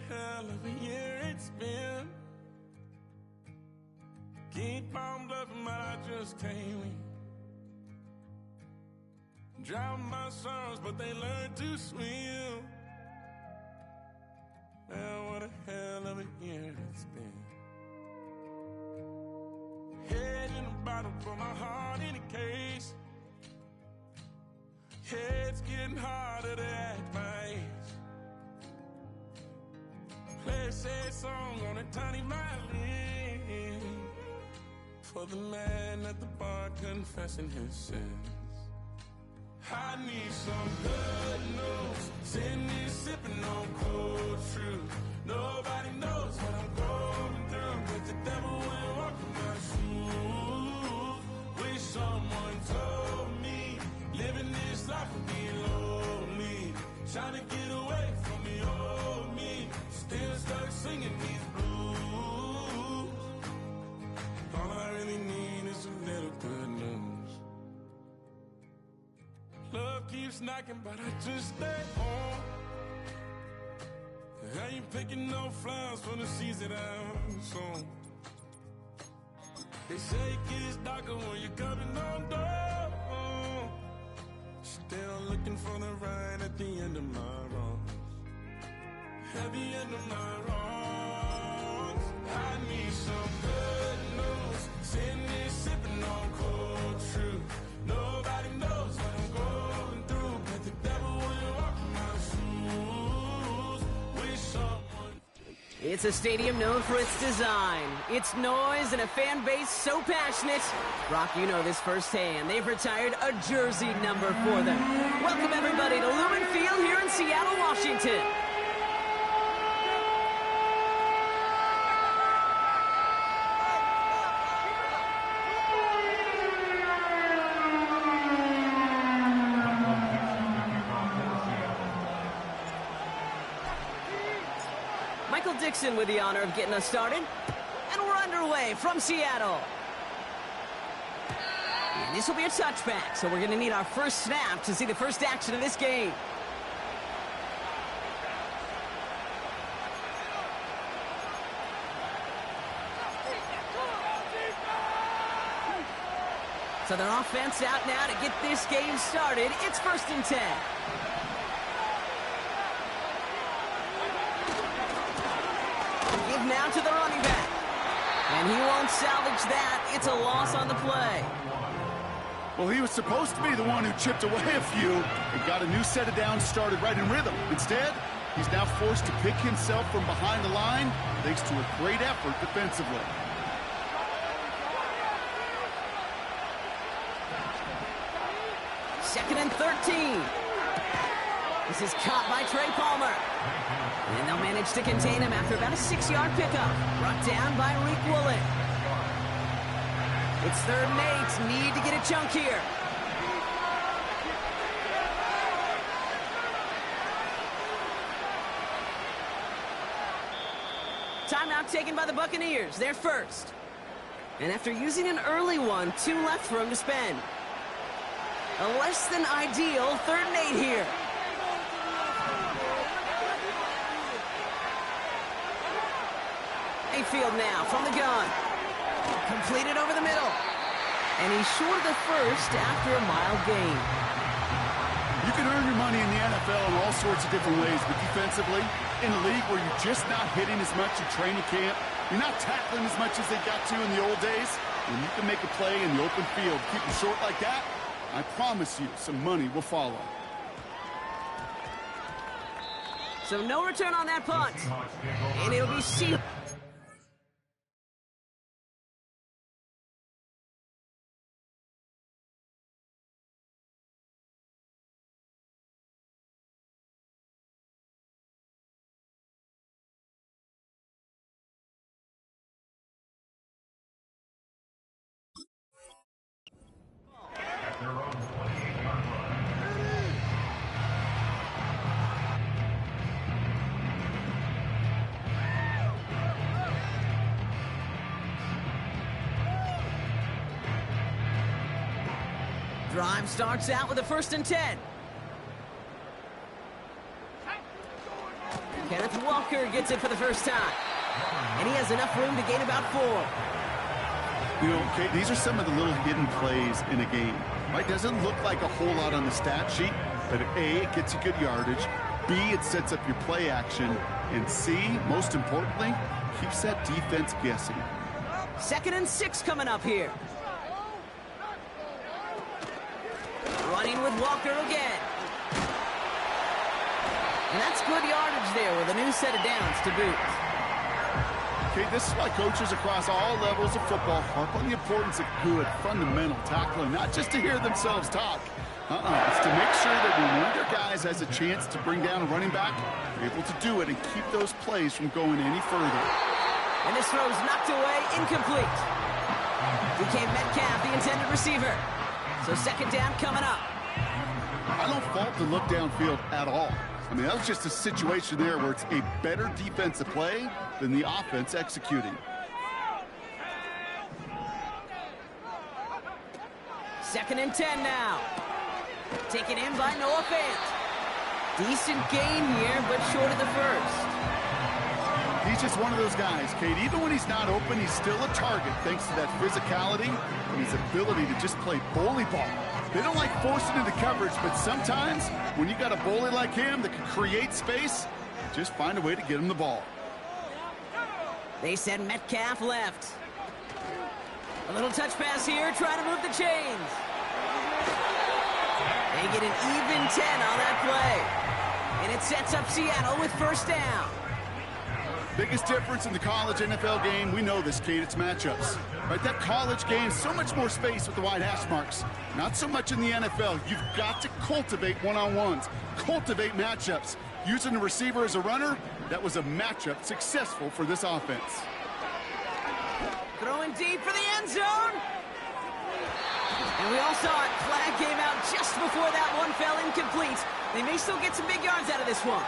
hell of a year it's been. Keep on bluffing, but I just can't win. Drown my sorrows, but they learn to swim. Man, what a hell of a year it's been. Head in a bottle, put my heart in a case. It's getting harder to act my age. Play a sad song on a tiny violin for the man at the bar confessing his sins. I need some good news. Sitting here sipping on cold truth. Nobody knows what I'm going through, but the devil will walk in my shoes. Wish someone told me living this life would be lonely. Trying to get away from the old me. Still stuck singing these blues. All I really need is a little good news. Love keeps knocking, but I just stay home. I ain't picking no flowers for the seeds that I'm sown. They say it gets darker when you're coming on door. Still looking for the right at the end of my wrongs. At the end of my wrongs, I need some good news. Sitting here sipping on cold truth. Nobody knows what I'm going through, but the devil will walk in my shoes. Wish someone. It's a stadium known for its design, its noise, and a fan base so passionate. Brock, you know this firsthand. They've retired a jersey number for them. Welcome, everybody, to Lumen Field here in Seattle, Washington. Dixon with the honor of getting us started. And we're underway from Seattle. And this will be a touchback, so we're going to need our first snap to see the first action of this game. So their offense out now to get this game started. It's 1st and 10. Now to the running back. And he won't salvage that. It's a loss on the play. Well, he was supposed to be the one who chipped away a few and got a new set of downs started right in rhythm. Instead, he's now forced to pick himself from behind the line thanks to a great effort defensively. Second and 13. This is caught by Trey Palmer. And they'll manage to contain him after about a 6-yard pickup. Brought down by Reek Woolen. It's 3rd and 8. Need to get a chunk here. Timeout taken by the Buccaneers. They're first. And after using an early one, 2 left for him to spend. A less than ideal 3rd and 8 here. Mayfield now from the gun. Completed over the middle. And he's short of the first after a mild gain. You can earn your money in the NFL in all sorts of different ways, but defensively, in a league where you're just not hitting as much in training camp, you're not tackling as much as they got to in the old days, when you can make a play in the open field, keep them short like that, I promise you some money will follow. So no return on that punt. And it'll be sealed. Drive starts out with a 1st and 10. Kenneth Walker gets it for the first time. And he has enough room to gain about 4. You know, Kate, these are some of the little hidden plays in a game. Right? Doesn't look like a whole lot on the stat sheet, but A, it gets you good yardage. B, it sets up your play action. And C, most importantly, keeps that defense guessing. 2nd and 6 coming up here. Running with Walker again. And that's good yardage there with a new set of downs to boot. Okay, this is why coaches across all levels of football harp on the importance of good, fundamental tackling, not just to hear themselves talk. It's to make sure that when one of their guys has a chance to bring down a running back, they're able to do it and keep those plays from going any further. And this throw's knocked away, incomplete. DK Metcalf, the intended receiver. So 2nd down coming up. I don't fault the look downfield at all. I mean, that was just a situation there where it's a better defensive play than the offense executing. 2nd and 10 now. Taken in by Noah Fant. Decent gain here, but short of the first. He's just one of those guys, Kate. Even when he's not open, he's still a target thanks to that physicality and his ability to just play bully ball. They don't like forcing into coverage, but sometimes when you got a bully like him that can create space, just find a way to get him the ball. They said Metcalf left. A little touch pass here, trying to move the chains. They get an even 10 on that play. And it sets up Seattle with 1st down. Biggest difference in the college NFL game, we know this, Kate, it's matchups. Right, that college game, so much more space with the wide hash marks. Not so much in the NFL. You've got to cultivate one-on-ones, cultivate matchups. Using the receiver as a runner, that was a matchup successful for this offense. Throwing deep for the end zone. And we all saw it. Flag came out just before that one fell incomplete. They may still get some big yards out of this one.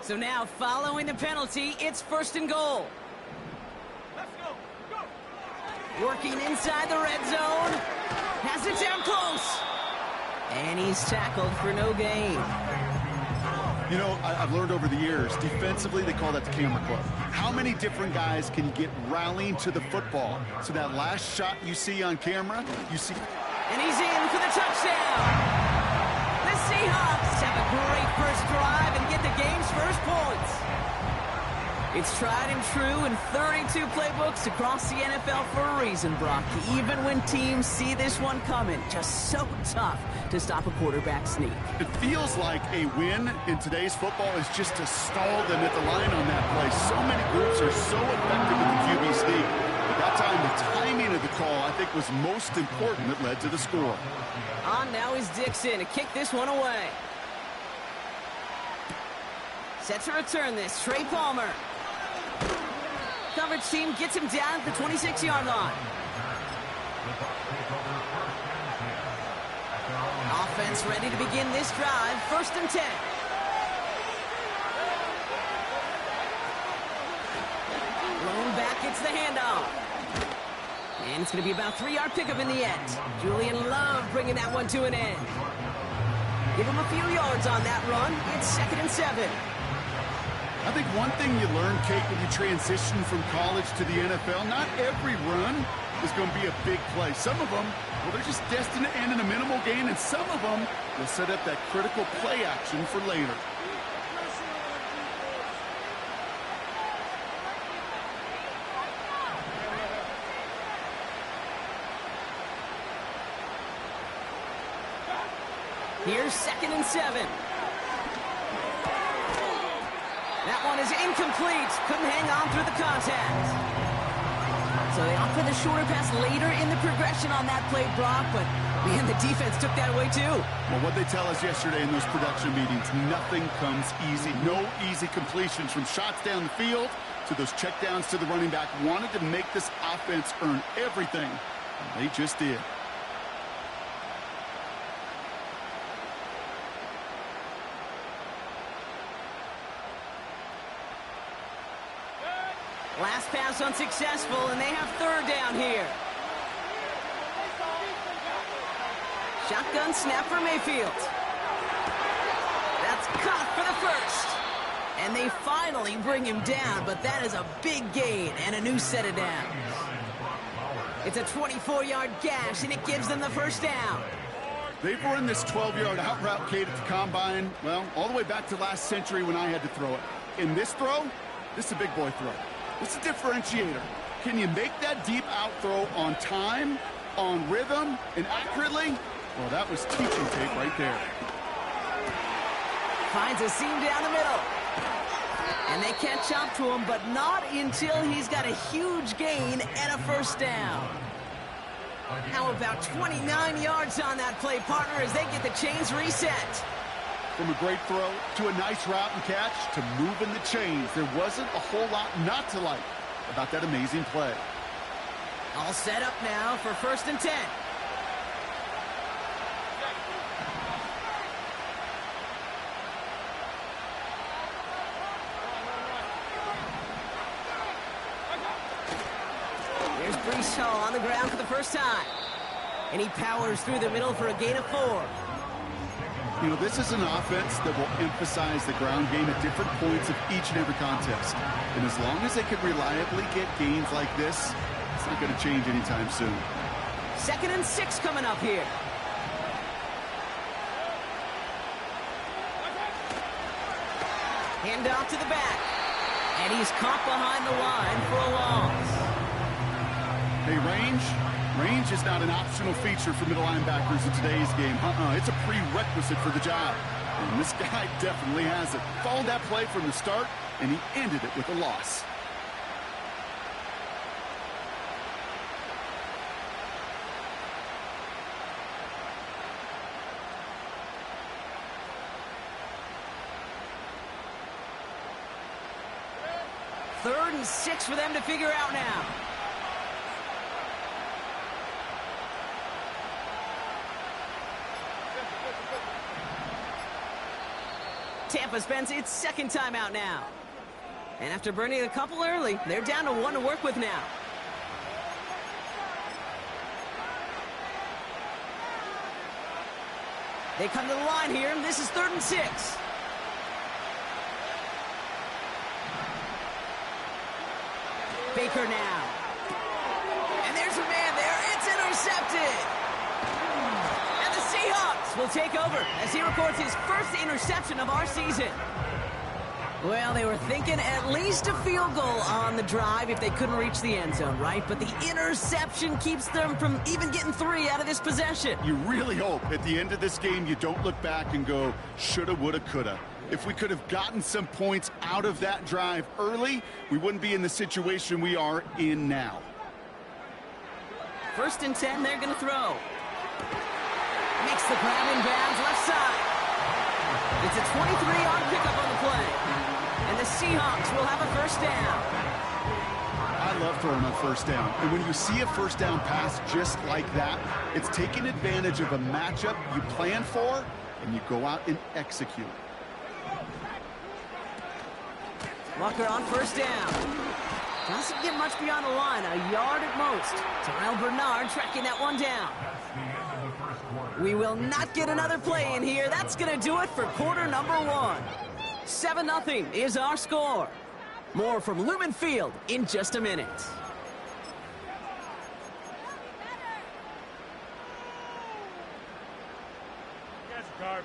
So now, following the penalty, it's 1st and goal. Let's go. Working inside the red zone. Has it down close. And he's tackled for no gain. You know, I've learned over the years, defensively, they call that the camera club. How many different guys can get rallying to the football? So that last shot you see on camera, you see... And he's in for the touchdown. The Seahawks have a great first drive and get the game's first points. It's tried and true in 32 playbooks across the NFL for a reason, Brock. Even when teams see this one coming, just so tough to stop a quarterback sneak. It feels like a win in today's football is just to stall them at the line on that play. So many groups are so effective with the QB sneak. But that time, the timing of the call, I think, was most important that led to the score. On now is Dixon to kick this one away. Set to return this, Trey Palmer. Coverage team gets him down at the 26-yard line. Offense ready to begin this drive. 1st and 10. Blown back, gets the handoff. And it's going to be about 3-yard pickup in the end. Julian Love bringing that one to an end. Give him a few yards on that run. It's 2nd and 7. I think one thing you learn, Kate, when you transition from college to the NFL, not every run is going to be a big play. Some of them, well, they're just destined to end in a minimal gain, and some of them will set up that critical play action for later. Here's 2nd and 7. That one is incomplete. Couldn't hang on through the contact. So they opt for the shorter pass later in the progression on that play, Brock, but man, the defense took that away too. Well, what they tell us yesterday in those production meetings, nothing comes easy. No easy completions from shots down the field to those checkdowns to the running back. Wanted to make this offense earn everything, and they just did. pass unsuccessful, and they have third down here. Shotgun snap for Mayfield. That's caught for the first. And they finally bring him down, but that is a big gain and a new set of downs. It's a 24-yard gash, and it gives them the first down. They've run this 12-yard out route, Kate, at the combine, well, all the way back to last century when I had to throw it. In this throw, this is a big boy throw. This is a differentiator. Can you make that deep out throw on time, on rhythm, and accurately? Well, that was teaching tape right there. Finds a seam down the middle. And they catch up to him, but not until he's got a huge gain and a first down. How about 29 yards on that play, partner, as they get the chains reset? From a great throw to a nice route and catch to moving the chains, there wasn't a whole lot not to like about that amazing play. All set up now for 1st and 10. There's Breece Hall on the ground for the first time. And he powers through the middle for a gain of 4. You know, this is an offense that will emphasize the ground game at different points of each and every contest. And as long as they can reliably get gains like this, it's not going to change anytime soon. 2nd and 6 coming up here. Hand off to the back. And he's caught behind the line for a loss. Hey, range is not an optional feature for middle linebackers in today's game. It's a prerequisite for the job. And this guy definitely has it. Followed that play from the start, and he ended it with a loss. Third and 6 for them to figure out now. Tampa spends its 2nd time out now. And after burning a couple early, they're down to 1 to work with now. They come to the line here, and this is 3rd and 6. Baker now. And there's a man there. It's intercepted. And the Seahawks will take over as he records his first interception of our season. Well, they were thinking at least a field goal on the drive if they couldn't reach the end zone, right? But the interception keeps them from even getting 3 out of this possession. You really hope at the end of this game you don't look back and go, shoulda, woulda, coulda. If we could have gotten some points out of that drive early, we wouldn't be in the situation we are in now. 1st and 10, they're going to throw. Makes the grab in bounds left side. It's a 23-yard pickup on the play. And the Seahawks will have a first down. I love throwing on 1st down. And when you see a 1st down pass just like that, it's taking advantage of a matchup you plan for, and you go out and execute. Walker on 1st down. Doesn't get much beyond the line, a yard at most. Terrell Bernard tracking that one down. We will not get another play in here. That's going to do it for quarter number 1. 7-0 is our score. More from Lumen Field in just a minute. That's garbage.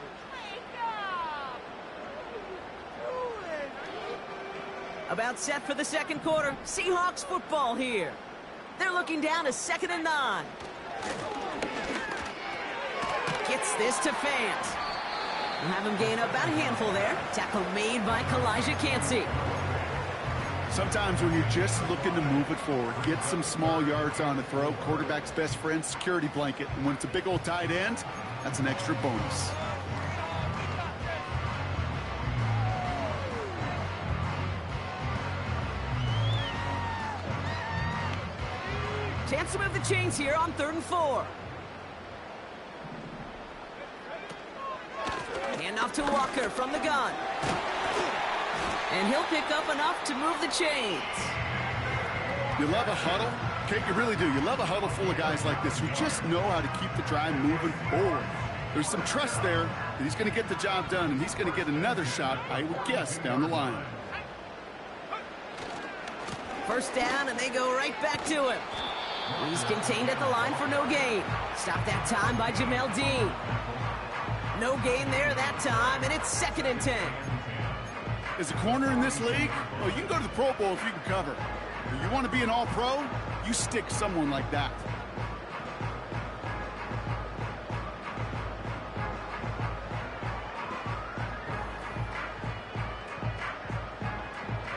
About set for the 2nd quarter. Seahawks football here. They're looking down to 2nd and 9. Gets this to Fant. We'll have him gain about a handful there. Tackle made by Kalijah Cansey. Sometimes when you're just looking to move it forward, get some small yards on the throw, quarterback's best friend, security blanket. And when it's a big old tight end, that's an extra bonus. Chance to move the chains here on 3rd and 4. Hand off to Walker from the gun. And he'll pick up enough to move the chains. You love a huddle? Kate, you really do. You love a huddle full of guys like this who just know how to keep the drive moving forward. There's some trust there that he's going to get the job done, and he's going to get another shot, I would guess, down the line. First down, and they go right back to him. He's contained at the line for no gain. Stopped that time by Jamel Dean. No gain there that time, and it's 2nd and 10. As a corner in this league, well, you can go to the Pro Bowl if you can cover. If you want to be an all-pro, you stick someone like that.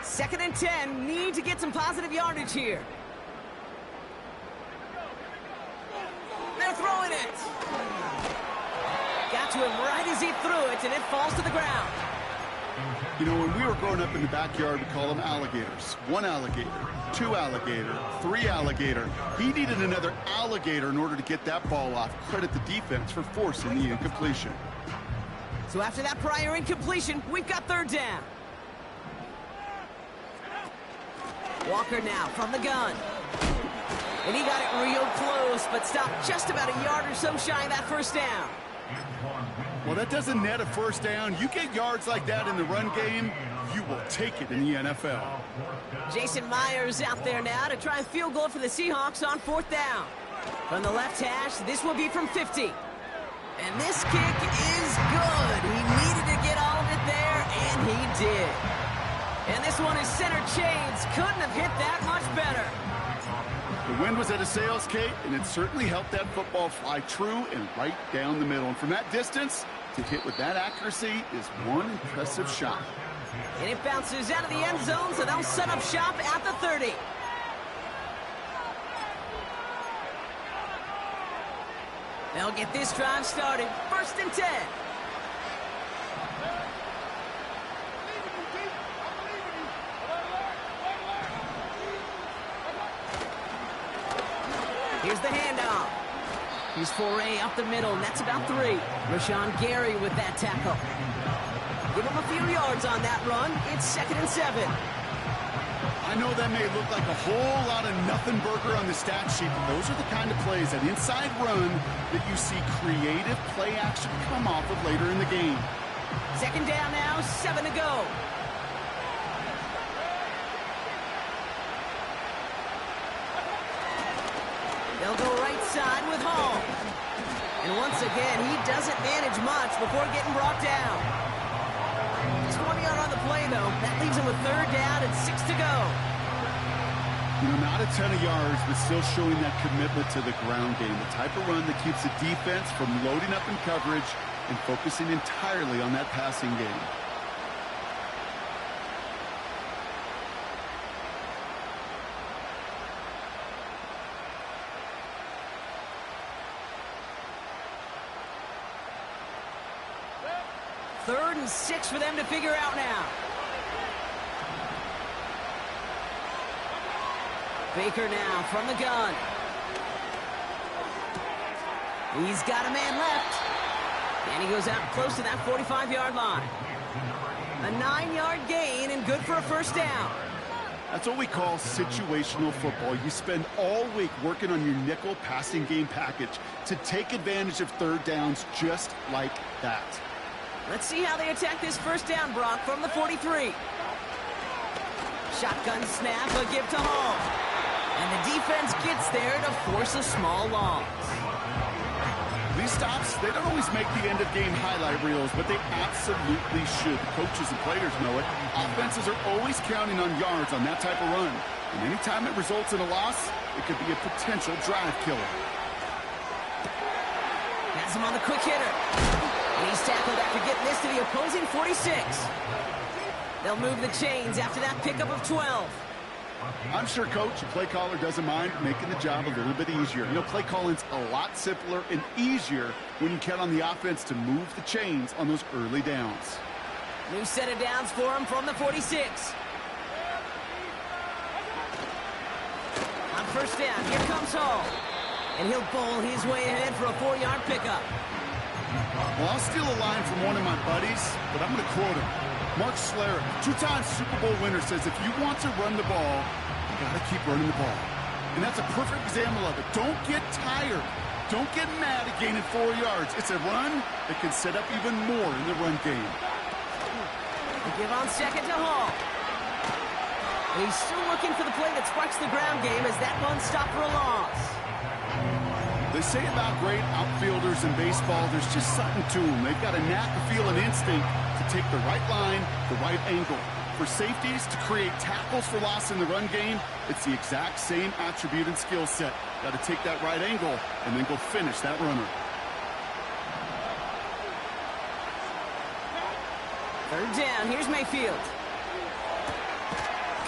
Second and 10, need to get some positive yardage here. They're throwing it. Got to him right as he threw it, and it falls to the ground. You know, when we were growing up in the backyard, we call them alligators. 1 alligator, 2 alligator, 3 alligator. He needed another alligator in order to get that ball off. Credit the defense for forcing the incompletion. So after that prior incompletion, we've got 3rd down. Walker now from the gun. And he got it real close, but stopped just about a yard or so shy of that first down. Well, that doesn't net a first down. You get yards like that in the run game, you will take it in the NFL. Jason Myers out there now to try a field goal for the Seahawks on 4th down. From the left hash, this will be from 50. And this kick is good. He needed to get all of it there, and he did. And this one is center chains. Couldn't have hit that much better. The wind was at a sails, Kate, and it certainly helped that football fly true and right down the middle. And from that distance, to hit with that accuracy is one impressive shot. And it bounces out of the end zone, so they'll set up shop at the 30. They'll get this drive started. 1st and 10. Here's the handoff. He's foray up the middle, and that's about 3. Rashawn Gary with that tackle. Give him a few yards on that run. It's 2nd and 7. I know that may look like a whole lot of nothing burger on the stat sheet, but those are the kind of plays, that inside run, that you see creative play action come off of later in the game. 2nd down now, 7 to go. They'll go right side with Hall. And once again, he doesn't manage much before getting brought down. 20-yard on the play, though. That leaves him with 3rd down and 6 to go. You know, not a ton of yards, but still showing that commitment to the ground game. The type of run that keeps the defense from loading up in coverage and focusing entirely on that passing game. Third and 6 for them to figure out now. Baker now from the gun. He's got a man left. And he goes out close to that 45-yard line. A 9-yard gain and good for a 1st down. That's what we call situational football. You spend all week working on your nickel passing game package to take advantage of 3rd downs just like that. Let's see how they attack this 1st down, Brock, from the 43. Shotgun snap, a give to Hall. And the defense gets there to force a small loss. These stops, they don't always make the end-of-game highlight reels, but they absolutely should. Coaches and players know it. Offenses are always counting on yards on that type of run. And anytime it results in a loss, it could be a potential drive killer. Has him on the quick hitter. And he's tackled after getting this to the opposing 46. They'll move the chains after that pickup of 12. I'm sure coach and play caller doesn't mind making the job a little bit easier. You know, play calling's a lot simpler and easier when you count on the offense to move the chains on those early downs. New set of downs for him from the 46. On 1st down, here comes Hall. And he'll bowl his way ahead for a 4-yard pickup. Well, I'll steal a line from one of my buddies, but I'm going to quote him. Mark Schlereth, 2-time Super Bowl winner, says if you want to run the ball, you got to keep running the ball. And that's a perfect example of it. Don't get tired. Don't get mad at gaining 4 yards. It's a run that can set up even more in the run game. They give on second to Hall. And he's still looking for the play that sparks the ground game as that one stopped for a loss. They say about great outfielders in baseball, there's just something to them. They've got a knack, a feel, an instinct to take the right line, the right angle. For safeties to create tackles for loss in the run game, it's the exact same attribute and skill set. Got to take that right angle and then go finish that runner. Third down, here's Mayfield.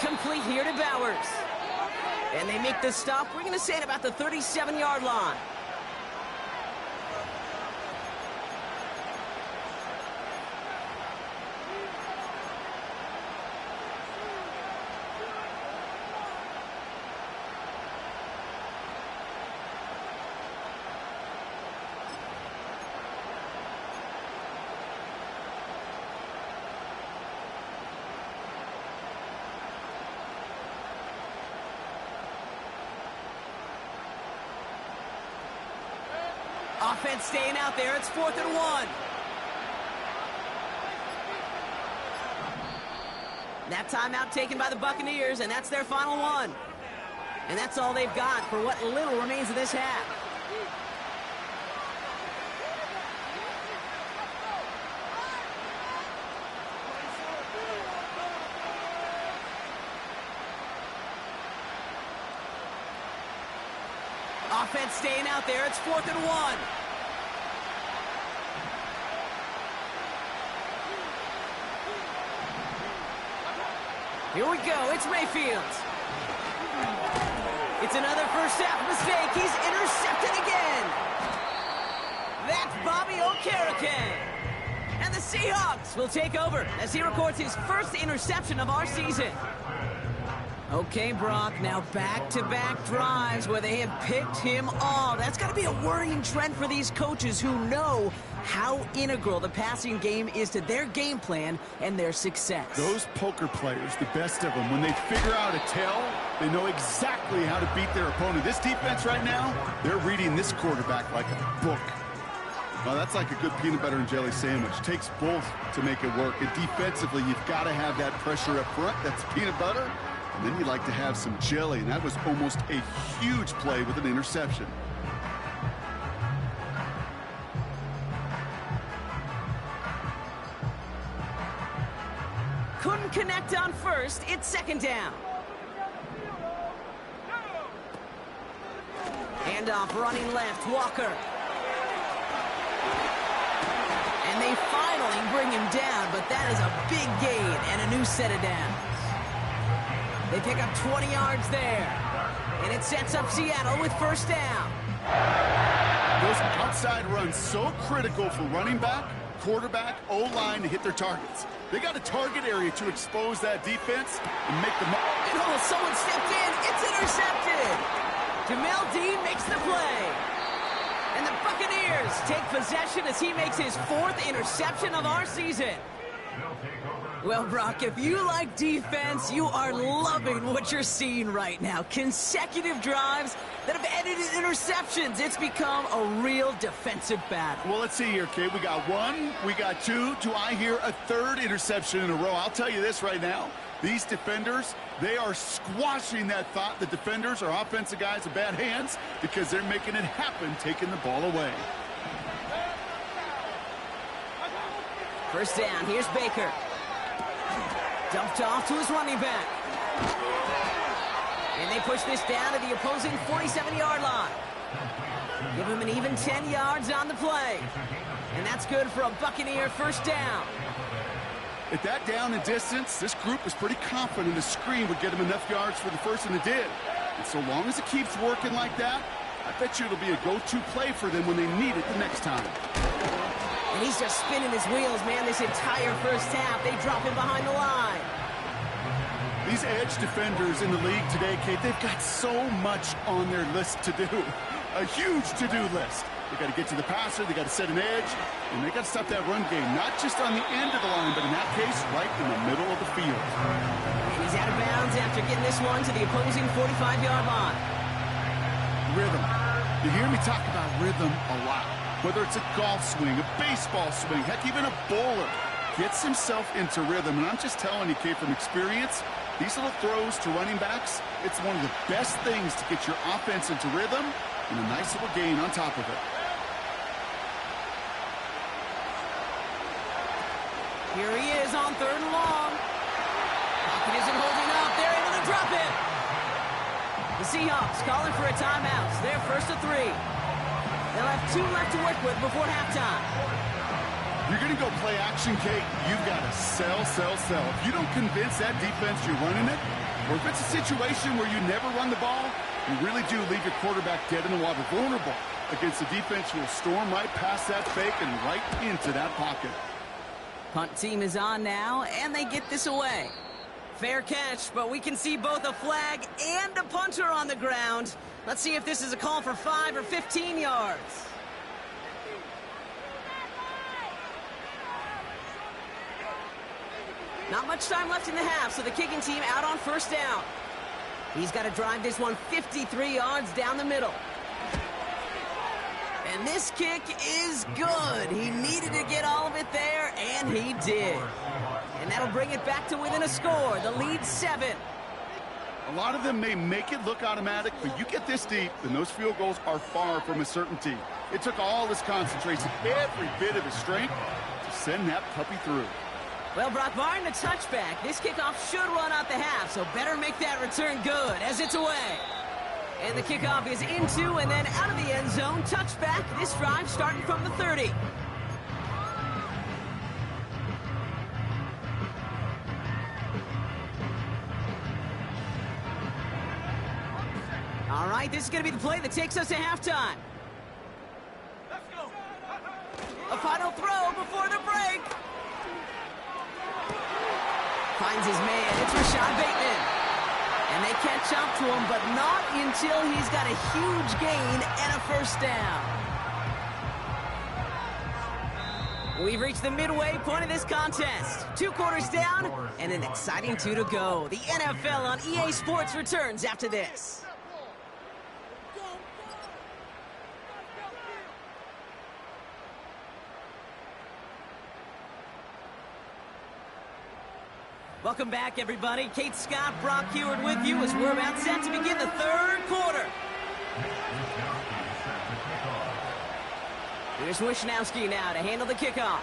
Complete here to Bowers. And they make the stop, we're going to say at about the 37-yard line. Offense staying out there. It's 4th and 1. That timeout taken by the Buccaneers, and that's their final one. And that's all they've got for what little remains of this half. Offense staying out there. It's 4th and 1. Here we go. It's Mayfield. It's another first half mistake. He's intercepted again. That's Bobby Okereke. And the Seahawks will take over as he records his first interception of our season. Okay, Brock, now back-to-back drives where they have picked him off. That's got to be a worrying trend for these coaches who know how integral the passing game is to their game plan and their success. Those poker players, the best of them, when they figure out a tell, they know exactly how to beat their opponent. This defense right now, they're reading this quarterback like a book. Well, that's like a good peanut butter and jelly sandwich. Takes both to make it work. And defensively, you've got to have that pressure up front. That's peanut butter. And then you like to have some jelly, and that was almost a huge play with an interception. Couldn't connect on first. It's 2nd down. Handoff running left. Walker. And they finally bring him down, but that is a big gain and a new set of downs. They pick up 20 yards there. And it sets up Seattle with 1st down. Those outside runs so critical for running back, quarterback, O-line to hit their targets. They got a target area to expose that defense and make them... And someone stepped in. It's intercepted. Jamel Dean makes the play. And the Buccaneers take possession as he makes his 4th interception of our season. Well, Brock, if you like defense, you are loving what you're seeing right now. Consecutive drives that have ended in interceptions. It's become a real defensive battle. Well, let's see here, kid. We got 1, we got 2. Do I hear a 3rd interception in a row? I'll tell you this right now. These defenders, they are squashing that thought. The defenders are offensive guys with bad hands because they're making it happen, taking the ball away. 1st down. Here's Baker. Dumped off to his running back. And they push this down to the opposing 47-yard line. Give him an even 10 yards on the play. And that's good for a Buccaneer 1st down. At that down and distance, this group was pretty confident a screen would get him enough yards for the first, and it did. And so long as it keeps working like that, I bet you it'll be a go-to play for them when they need it the next time. And he's just spinning his wheels, man, this entire 1st half. They drop him behind the line. These edge defenders in the league today, Kate, they've got so much on their list to do. A huge to-do list. They got to get to the passer, they got to set an edge, and they got to stop that run game, not just on the end of the line, but in that case, right in the middle of the field. And he's He's out of bounds after getting this one to the opposing 45-yard line. Rhythm. You hear me talk about rhythm a lot. Whether it's a golf swing, a baseball swing, heck, even a bowler gets himself into rhythm. And I'm just telling you, kid, from experience, these little throws to running backs, it's one of the best things to get your offense into rhythm and a nice little gain on top of it. Here he is on 3rd and long. Pocket isn't holding up. They're able to drop it. The Seahawks calling for a timeout. They're 1st and 3. They'll have 2 left to work with before halftime. You're going to go play action, Kate. You've got to sell. If you don't convince that defense you're running it, or if it's a situation where you never run the ball, you really do leave your quarterback dead in the water, vulnerable against a defense who will storm right past that fake and right into that pocket. Punt team is on now, and they get this away. Fair catch, but we can see both a flag and a punter on the ground. Let's see if this is a call for 5 or 15 yards. Not much time left in the half, so the kicking team out on 1st down. He's got to drive this one 53 yards down the middle. And this kick is good. He needed to get all of it there, and he did. And that'll bring it back to within a score. The lead's 7. A lot of them may make it look automatic, but you get this deep, and those field goals are far from a certainty. It took all his concentration, every bit of his strength, to send that puppy through. Well, Brock, barring the touchback, this kickoff should run out the half, so better make that return good as it's away. And the kickoff is into and then out of the end zone. Touchback. This drive starting from the 30. All right, this is going to be the play that takes us to halftime. A final throw before the break. Finds his man. It's Rashad Bateman. And they catch up to him, but not until he's got a huge gain and a 1st down. We've reached the midway point of this contest. 2 quarters down and an exciting 2 to go. The NFL on EA Sports returns after this. Welcome back, everybody. Kate Scott, Brock Heward with you as we're about set to begin the 3rd quarter. Here's Wishnowski now to handle the kickoff.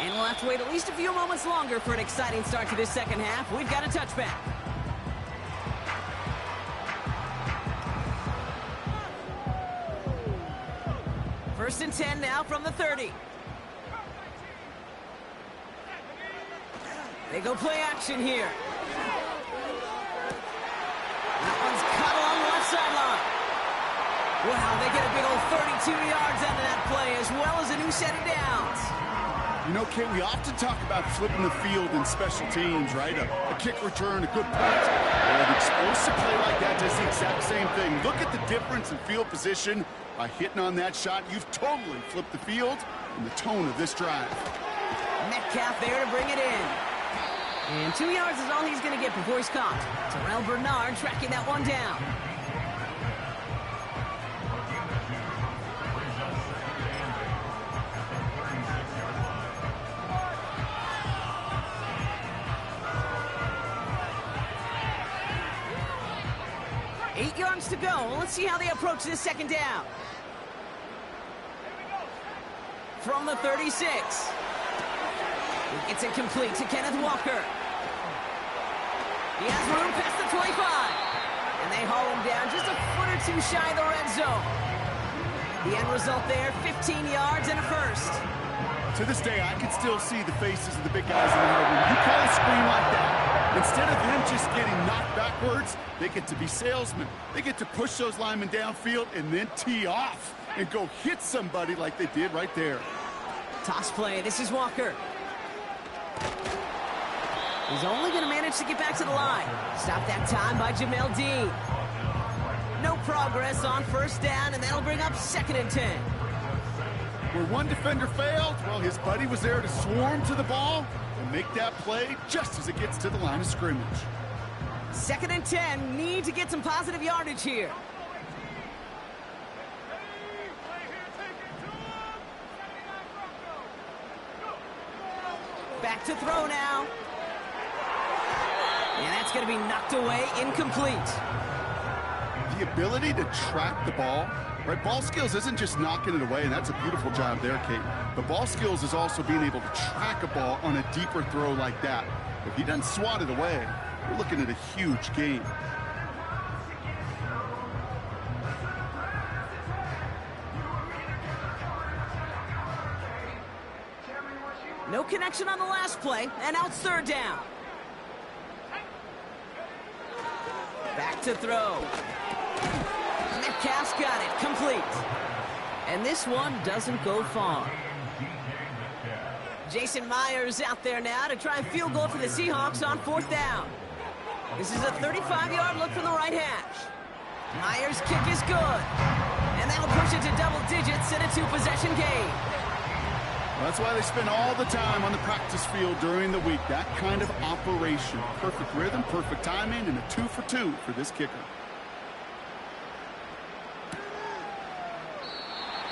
And we'll have to wait at least a few moments longer for an exciting start to this 2nd half. We've got a touchback. First and 10 now from the 30. They go play action here. That one's cut along the left sideline. Wow, they get a big old 32 yards out of that play, as well as a new set of downs. You know, Kate, we often talk about flipping the field in special teams, right? A kick return, a good punt. Well, an explosive play like that does the exact same thing. Look at the difference in field position. By hitting on that shot, you've totally flipped the field and the tone of this drive. Metcalf there to bring it in. And 2 yards is all he's going to get before he's caught. Terrell Bernard tracking that one down. Eight yards to go. Let's see how they approach this 2nd down. From the 36. It's incomplete to Kenneth Walker. He has room past the 25. And they haul him down just a foot or 2 shy of the red zone. The end result there, 15 yards and a 1st. To this day, I can still see the faces of the big guys in the huddle. When you call a screen like that, instead of them just getting knocked backwards, they get to be salesmen. They get to push those linemen downfield and then tee off and go hit somebody like they did right there. Toss play. This is Walker. He's only going to manage to get back to the line. Stopped that time by Jamel Dean. No progress on 1st down, and that'll bring up 2nd and 10. Where one defender failed, well, his buddy was there to swarm to the ball and make that play just as it gets to the line of scrimmage. 2nd and 10, need to get some positive yardage here. Back to throw now. And that's going to be knocked away, incomplete. The ability to track the ball, right? Ball skills isn't just knocking it away, and that's a beautiful job there, Kate. But ball skills is also being able to track a ball on a deeper throw like that. If he doesn't swat it away, we're looking at a huge gain. No connection on the last play, and now it's 3rd down. Back to throw. Metcalf's got it, complete. And this one doesn't go far. Jason Myers out there now to try and field goal for the Seahawks on 4th down. This is a 35-yard look from the right hash. Myers' kick is good. And that'll push it to double digits in a 2-possession game. Well, that's why they spend all the time on the practice field during the week. That kind of operation. Perfect rhythm, perfect timing, and a 2 for 2 for this kicker.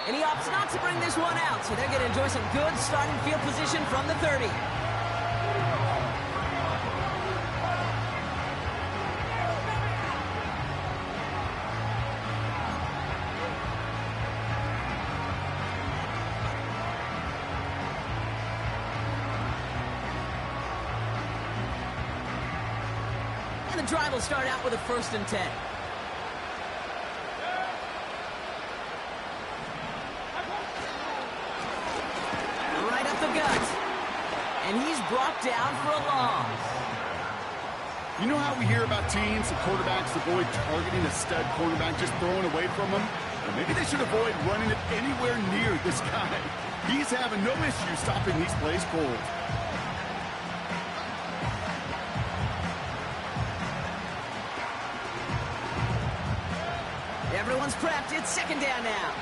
And he opts not to bring this one out, so they're going to enjoy some good starting field position from the 30. And the drive will start out with a 1st and 10. And he's brought down for a loss. You know how we hear about teams and quarterbacks avoid targeting a stud quarterback, just throwing away from him? Well, maybe they should avoid running it anywhere near this guy. He's having no issue stopping these plays cold. Everyone's prepped. It's 2nd down now.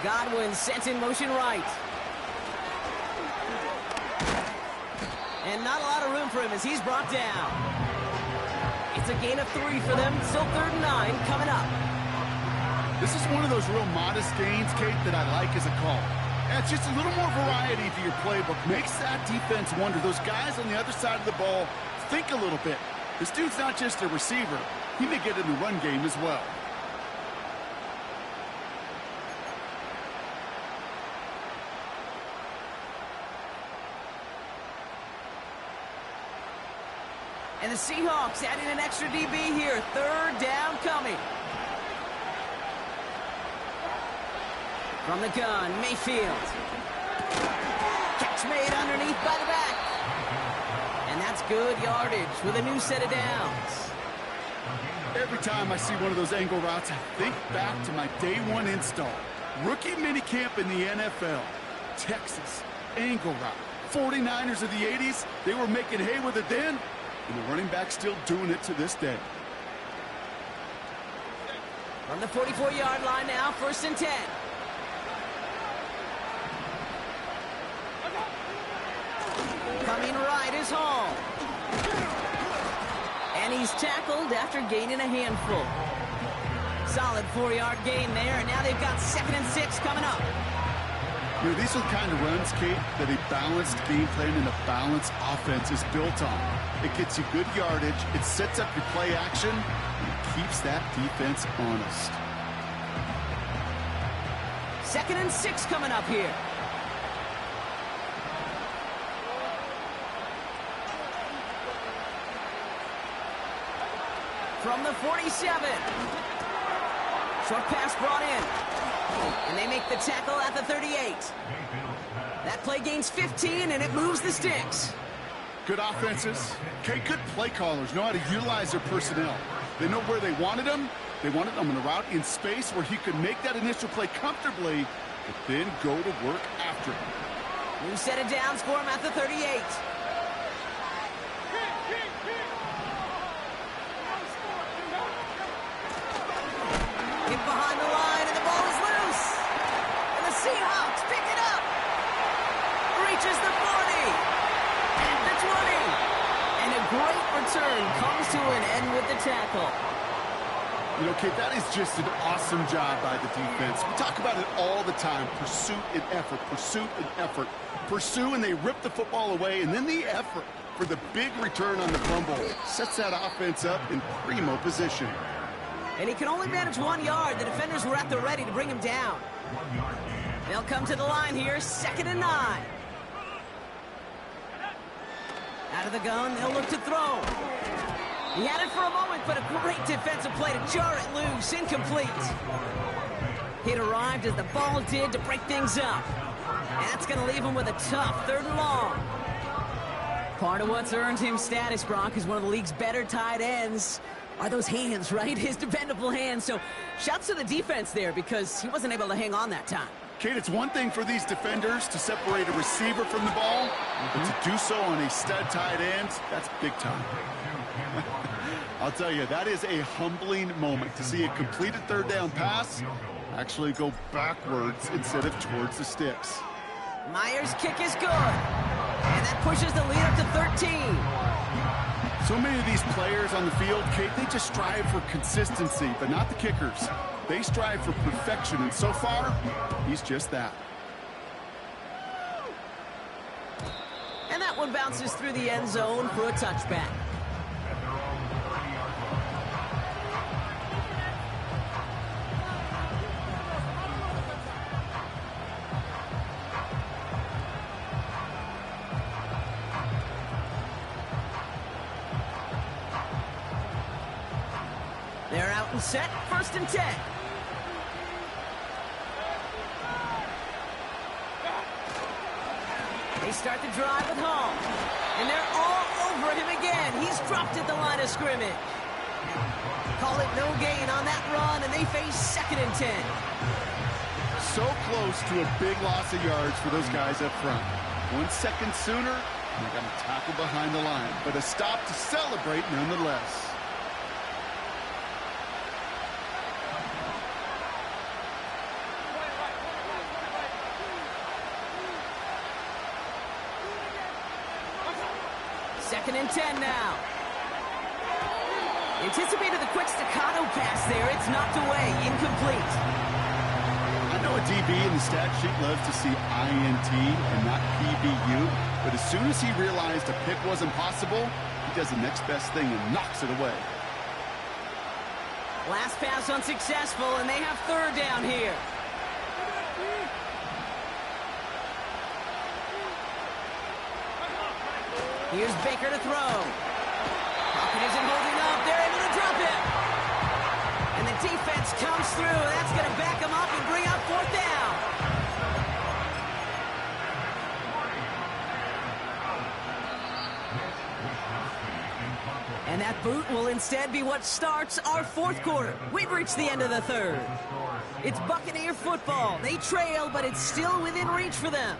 Godwin sent in motion right. And not a lot of room for him as he's brought down. It's a gain of 3 for them. Still 3rd and 9 coming up. This is one of those real modest gains, Kate, that I like as a call. It's just a little more variety to your playbook. Makes that defense wonder. Those guys on the other side of the ball think a little bit. This dude's not just a receiver. He may get in the run game as well. And the Seahawks adding an extra DB here. 3rd down coming. From the gun, Mayfield. Catch made underneath by the back. And that's good yardage with a new set of downs. Every time I see one of those angle routes, I think back to my day 1 install. Rookie minicamp in the NFL. Texas, angle route. 49ers of the 80s, they were making hay with it then. And the running back's still doing it to this day. From the 44-yard line now, 1st and 10. Coming right is Hall. And he's tackled after gaining a handful. Solid 4-yard gain there, and now they've got 2nd and 6 coming up. You know, these are the kind of runs, Kate, that a balanced game plan and a balanced offense is built on. It gets you good yardage, it sets up your play action, and it keeps that defense honest. 2nd and 6 coming up here. From the 47. Short pass brought in. And they make the tackle at the 38. That play gains 15, and it moves the sticks. Good offenses. Okay, good play callers know how to utilize their personnel. They know where they wanted them. They wanted them on a route in space where he could make that initial play comfortably, but then go to work after it. New set of downs for him at the 38. Seahawks pick it up. Reaches the 40. At the 20. And a great return comes to an end with the tackle. You know, Kate, that is just an awesome job by the defense. We talk about it all the time. Pursuit and effort, pursuit and effort. Pursue and they rip the football away, and then the effort for the big return on the fumble sets that offense up in primo position. And he can only manage 1 yard. The defenders were at the ready to bring him down. They'll come to the line here, 2nd and 9. Out of the gun, they'll look to throw. He had it for a moment, but a great defensive play to jar it loose. Incomplete. It arrived as the ball did to break things up. And that's going to leave him with a tough 3rd and long. Part of what's earned him status, Brock, is one of the league's better tight ends. Are those hands, right? His dependable hands. So shouts to the defense there because he wasn't able to hang on that time. Kate, it's one thing for these defenders to separate a receiver from the ball, but to do so on a stud tight end, that's big time. I'll tell you, that is a humbling moment to see a completed 3rd down pass actually go backwards instead of towards the sticks. Myers' kick is good. And that pushes the lead up to 13. So many of these players on the field, Kate, they just strive for consistency, but not the kickers. They strive for perfection, and so far, he's just that. And that one bounces through the end zone for a touchback. They're out and set, 1st and 10. They start the drive with Hall. And they're all over him again. He's dropped at the line of scrimmage. Call it no gain on that run, and they face 2nd and 10. So close to a big loss of yards for those guys up front. 1 second sooner, and they got to tackle behind the line. But a stop to celebrate nonetheless. Second and 10 now. Anticipated the quick staccato pass there. It's knocked away. Incomplete. I know a DB in the stat sheet loves to see INT and not PBU, but as soon as he realized a pick wasn't possible, he does the next best thing and knocks it away. Last pass unsuccessful, and they have 3rd down here. Here's Baker to throw. Pocket isn't holding up. They're able to drop it. And the defense comes through. That's going to back them up and bring up 4th down. And that boot will instead be what starts our 4th quarter. We've reached the end of the 3rd. It's Buccaneer football. They trail, but it's still within reach for them.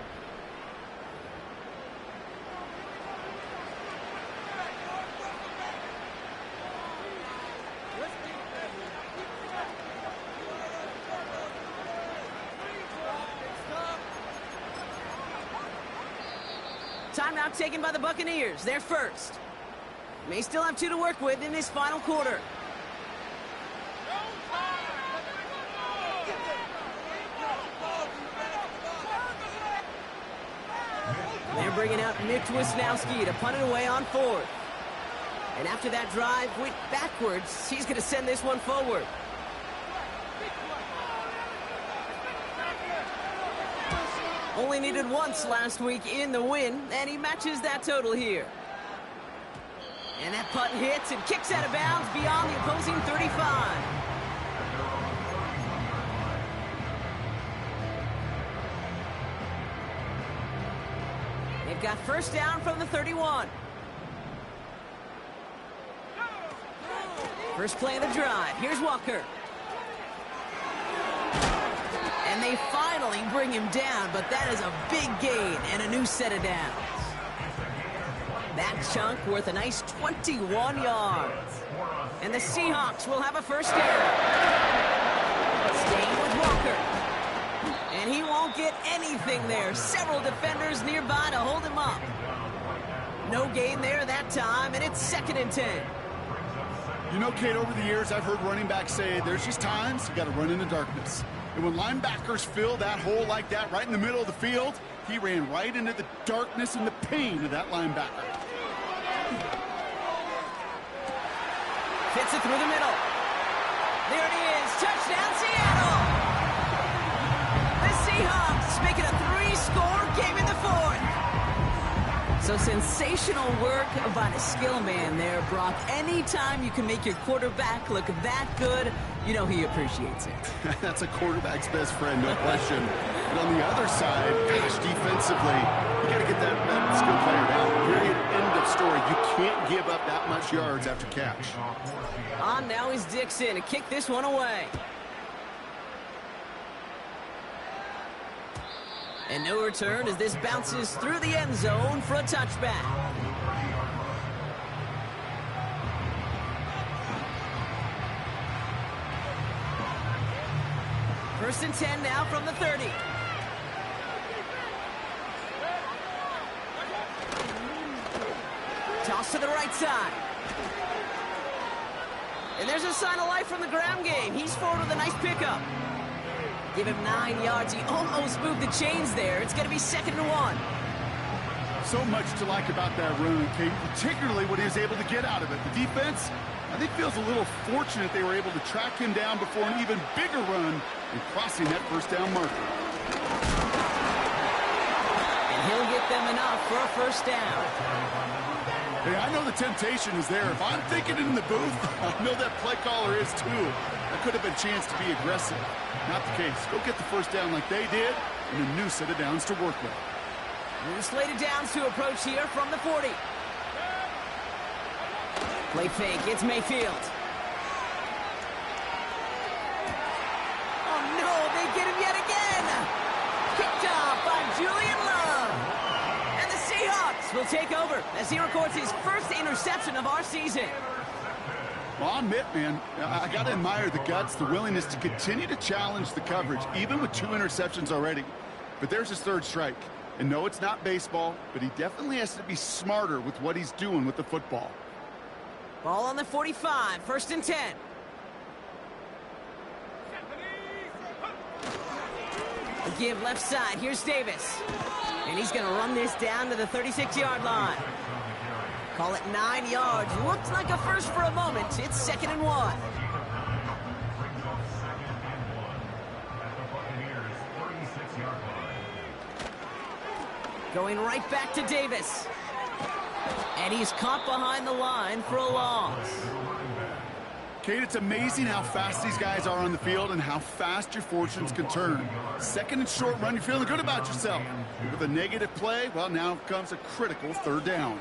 Timeout taken by the Buccaneers. They're first. May still have 2 to work with in this final quarter. They're bringing out Nick Wisnowski to punt it away on 4th. And after that drive went backwards, he's going to send this one forward. Only needed once last week in the win, and he matches that total here. And that punt hits and kicks out of bounds beyond the opposing 35. They've got 1st down from the 31. First play of the drive. Here's Walker. And they finally bring him down, but that is a big gain and a new set of downs. That chunk worth a nice 21 yards. And the Seahawks will have a 1st down. Staying with Walker. And And he won't get anything there. Several defenders nearby to hold him up. No gain there that time, and it's 2nd and 10. You know, Kate, over the years, I've heard running backs say there's just times you got to run in the darkness. And when linebackers fill that hole like that right in the middle of the field, he ran right into the darkness and the pain of that linebacker. Fits it through the middle. There it is. Touchdown, Seattle. The Seahawks make it a 3-score game in the 4th. So sensational work by the skill man there, Brock. Anytime you can make your quarterback look that good, you know he appreciates it. That's a quarterback's best friend, no question. But on the other side, gosh, defensively, you got to get that skill player down. Period. End of story. You can't give up that much yards after catch. On now is Dixon to kick this one away. And no return as this bounces through the end zone for a touchback. First and 10 now from the 30. Toss to the right side. And there's a sign of life from the ground game. He's forward with a nice pickup. Give him 9 yards. He almost moved the chains there. It's going to be 2nd and 1. So much to like about that run, Kate, particularly what he was able to get out of it. The defense, I think, feels a little fortunate they were able to track him down before an even bigger run and crossing that first down marker. And he'll get them enough for a first down. Hey, I know the temptation is there. If I'm thinking in the booth, I know that play caller is too. That could have been a chance to be aggressive. Not the case. Go get the first down like they did, and a new set of downs to work with. New slated downs to approach here from the 40. Play fake. It's Mayfield. Oh, no. They get him yet again. Picked off by Julian Love. And the Seahawks will take over as he records his first interception of our season. Well, I'll admit, man, I got to admire the guts, the willingness to continue to challenge the coverage, even with 2 interceptions already. But there's his 3rd strike. And no, it's not baseball, but he definitely has to be smarter with what he's doing with the football. Ball on the 45, 1st and 10. A give left side. Here's Davis. And he's going to run this down to the 36-yard line. Call it 9 yards. Looked like a first for a moment. It's 2nd and 1. Going right back to Davis. And he's caught behind the line for a loss. Kate, it's amazing how fast these guys are on the field and how fast your fortunes can turn. 2nd and short run, you're feeling good about yourself. With a negative play, well, now comes a critical 3rd down.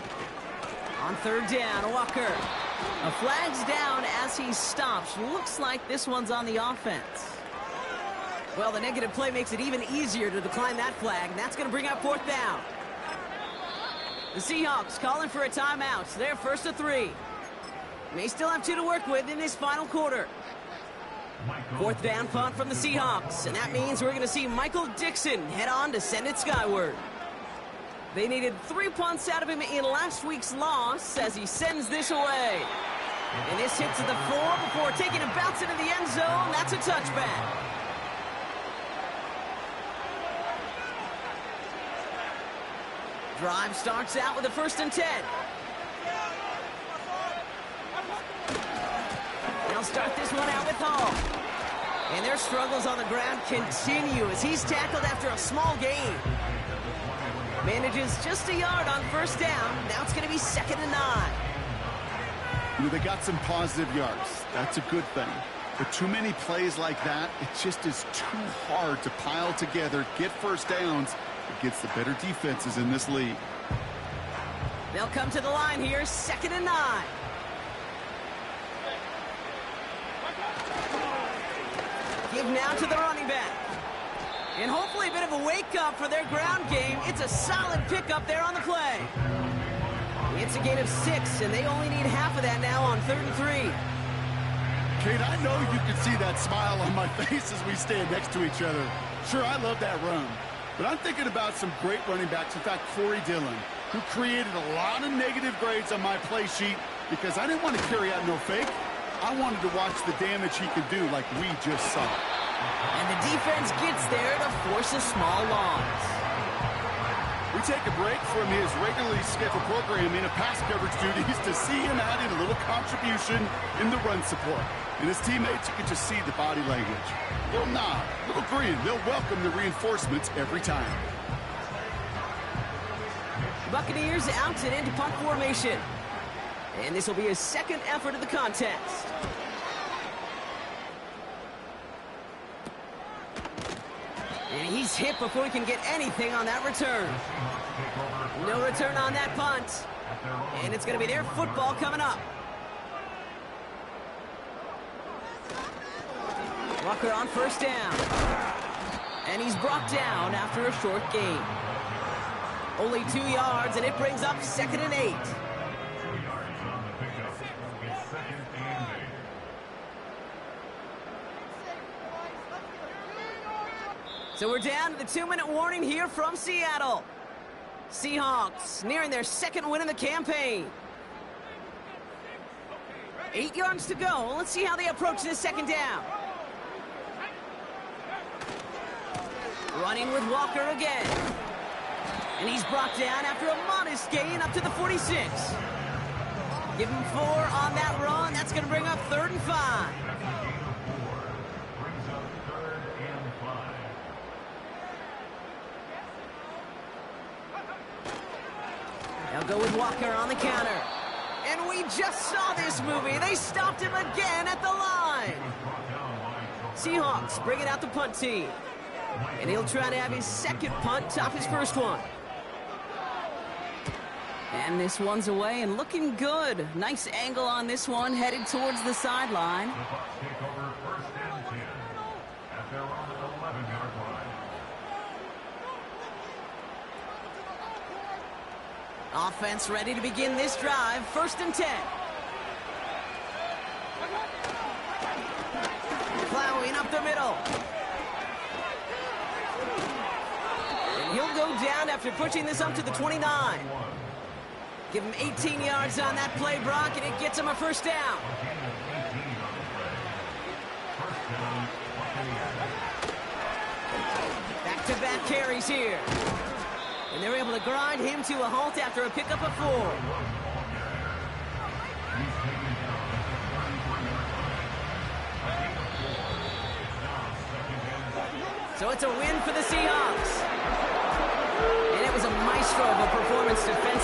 On 3rd down, Walker. A flag's down as he stops. Looks like this one's on the offense. Well, the negative play makes it even easier to decline that flag, and that's going to bring up 4th down. The Seahawks calling for a timeout. They're 1st and 3. May still have 2 to work with in this final quarter. 4th down punt from the Seahawks, and that means we're going to see Michael Dixon head on to send it skyward. They needed 3 punts out of him in last week's loss as he sends this away. And this hits the 4 before taking a bounce into the end zone. That's a touchback. Drive starts out with a 1st and 10. They'll start this one out with Hall. And their struggles on the ground continue as he's tackled after a small gain. Manages just a yard on 1st down. Now it's going to be 2nd and 9. You know, they got some positive yards. That's a good thing. But too many plays like that, it just is too hard to pile together, get 1st downs against the better defenses in this league. They'll come to the line here, 2nd and 9. Give now to the running back. And hopefully a bit of a wake-up for their ground game. It's a solid pickup there on the play. It's a gain of 6, and they only need half of that now on 3rd and 3. Kate, I know you can see that smile on my face as we stand next to each other. Sure, I love that run. But I'm thinking about some great running backs. In fact, Corey Dillon, who created a lot of negative grades on my play sheet because I didn't want to carry out no fake. I wanted to watch the damage he could do like we just saw. And the defense gets there to force a small loss. We take a break from his regularly scheduled programming of pass coverage duties to see him adding a little contribution in the run support. And his teammates, you can just see the body language. Little nod, little grin. They'll welcome the reinforcements every time. Buccaneers out and into punt formation. And this will be his second effort of the contest. And he's hit before he can get anything on that return. No return on that punt. And it's going to be their football coming up. Walker on first down. And he's brought down after a short gain. Only 2 yards, and it brings up 2nd and 8. So we're down to the 2-minute warning here from Seattle. Seahawks nearing their second win in the campaign. 8 yards to go. Let's see how they approach this second down. Running with Walker again. And he's brought down after a modest gain up to the 46. Give him 4 on that run. That's going to bring up 3rd and 5. They'll go with Walker on the counter. And we just saw this movie. They stopped him again at the line. Seahawks bringing out the punt team. And he'll try to have his second punt top his first one. And this one's away and looking good. Nice angle on this one, headed towards the sideline. The Bucs take over 1st and 10 at their own 11-yard line. Offense ready to begin this drive. 1st and 10. Plowing up the middle. And he'll go down after pushing this up to the 29. Give him 18 yards on that play, Brock, and it gets him a 1st down. Back-to-back carries here. And they're able to grind him to a halt after a pickup of 4. So it's a win for the Seahawks. And it was a maestro of a performance defensively.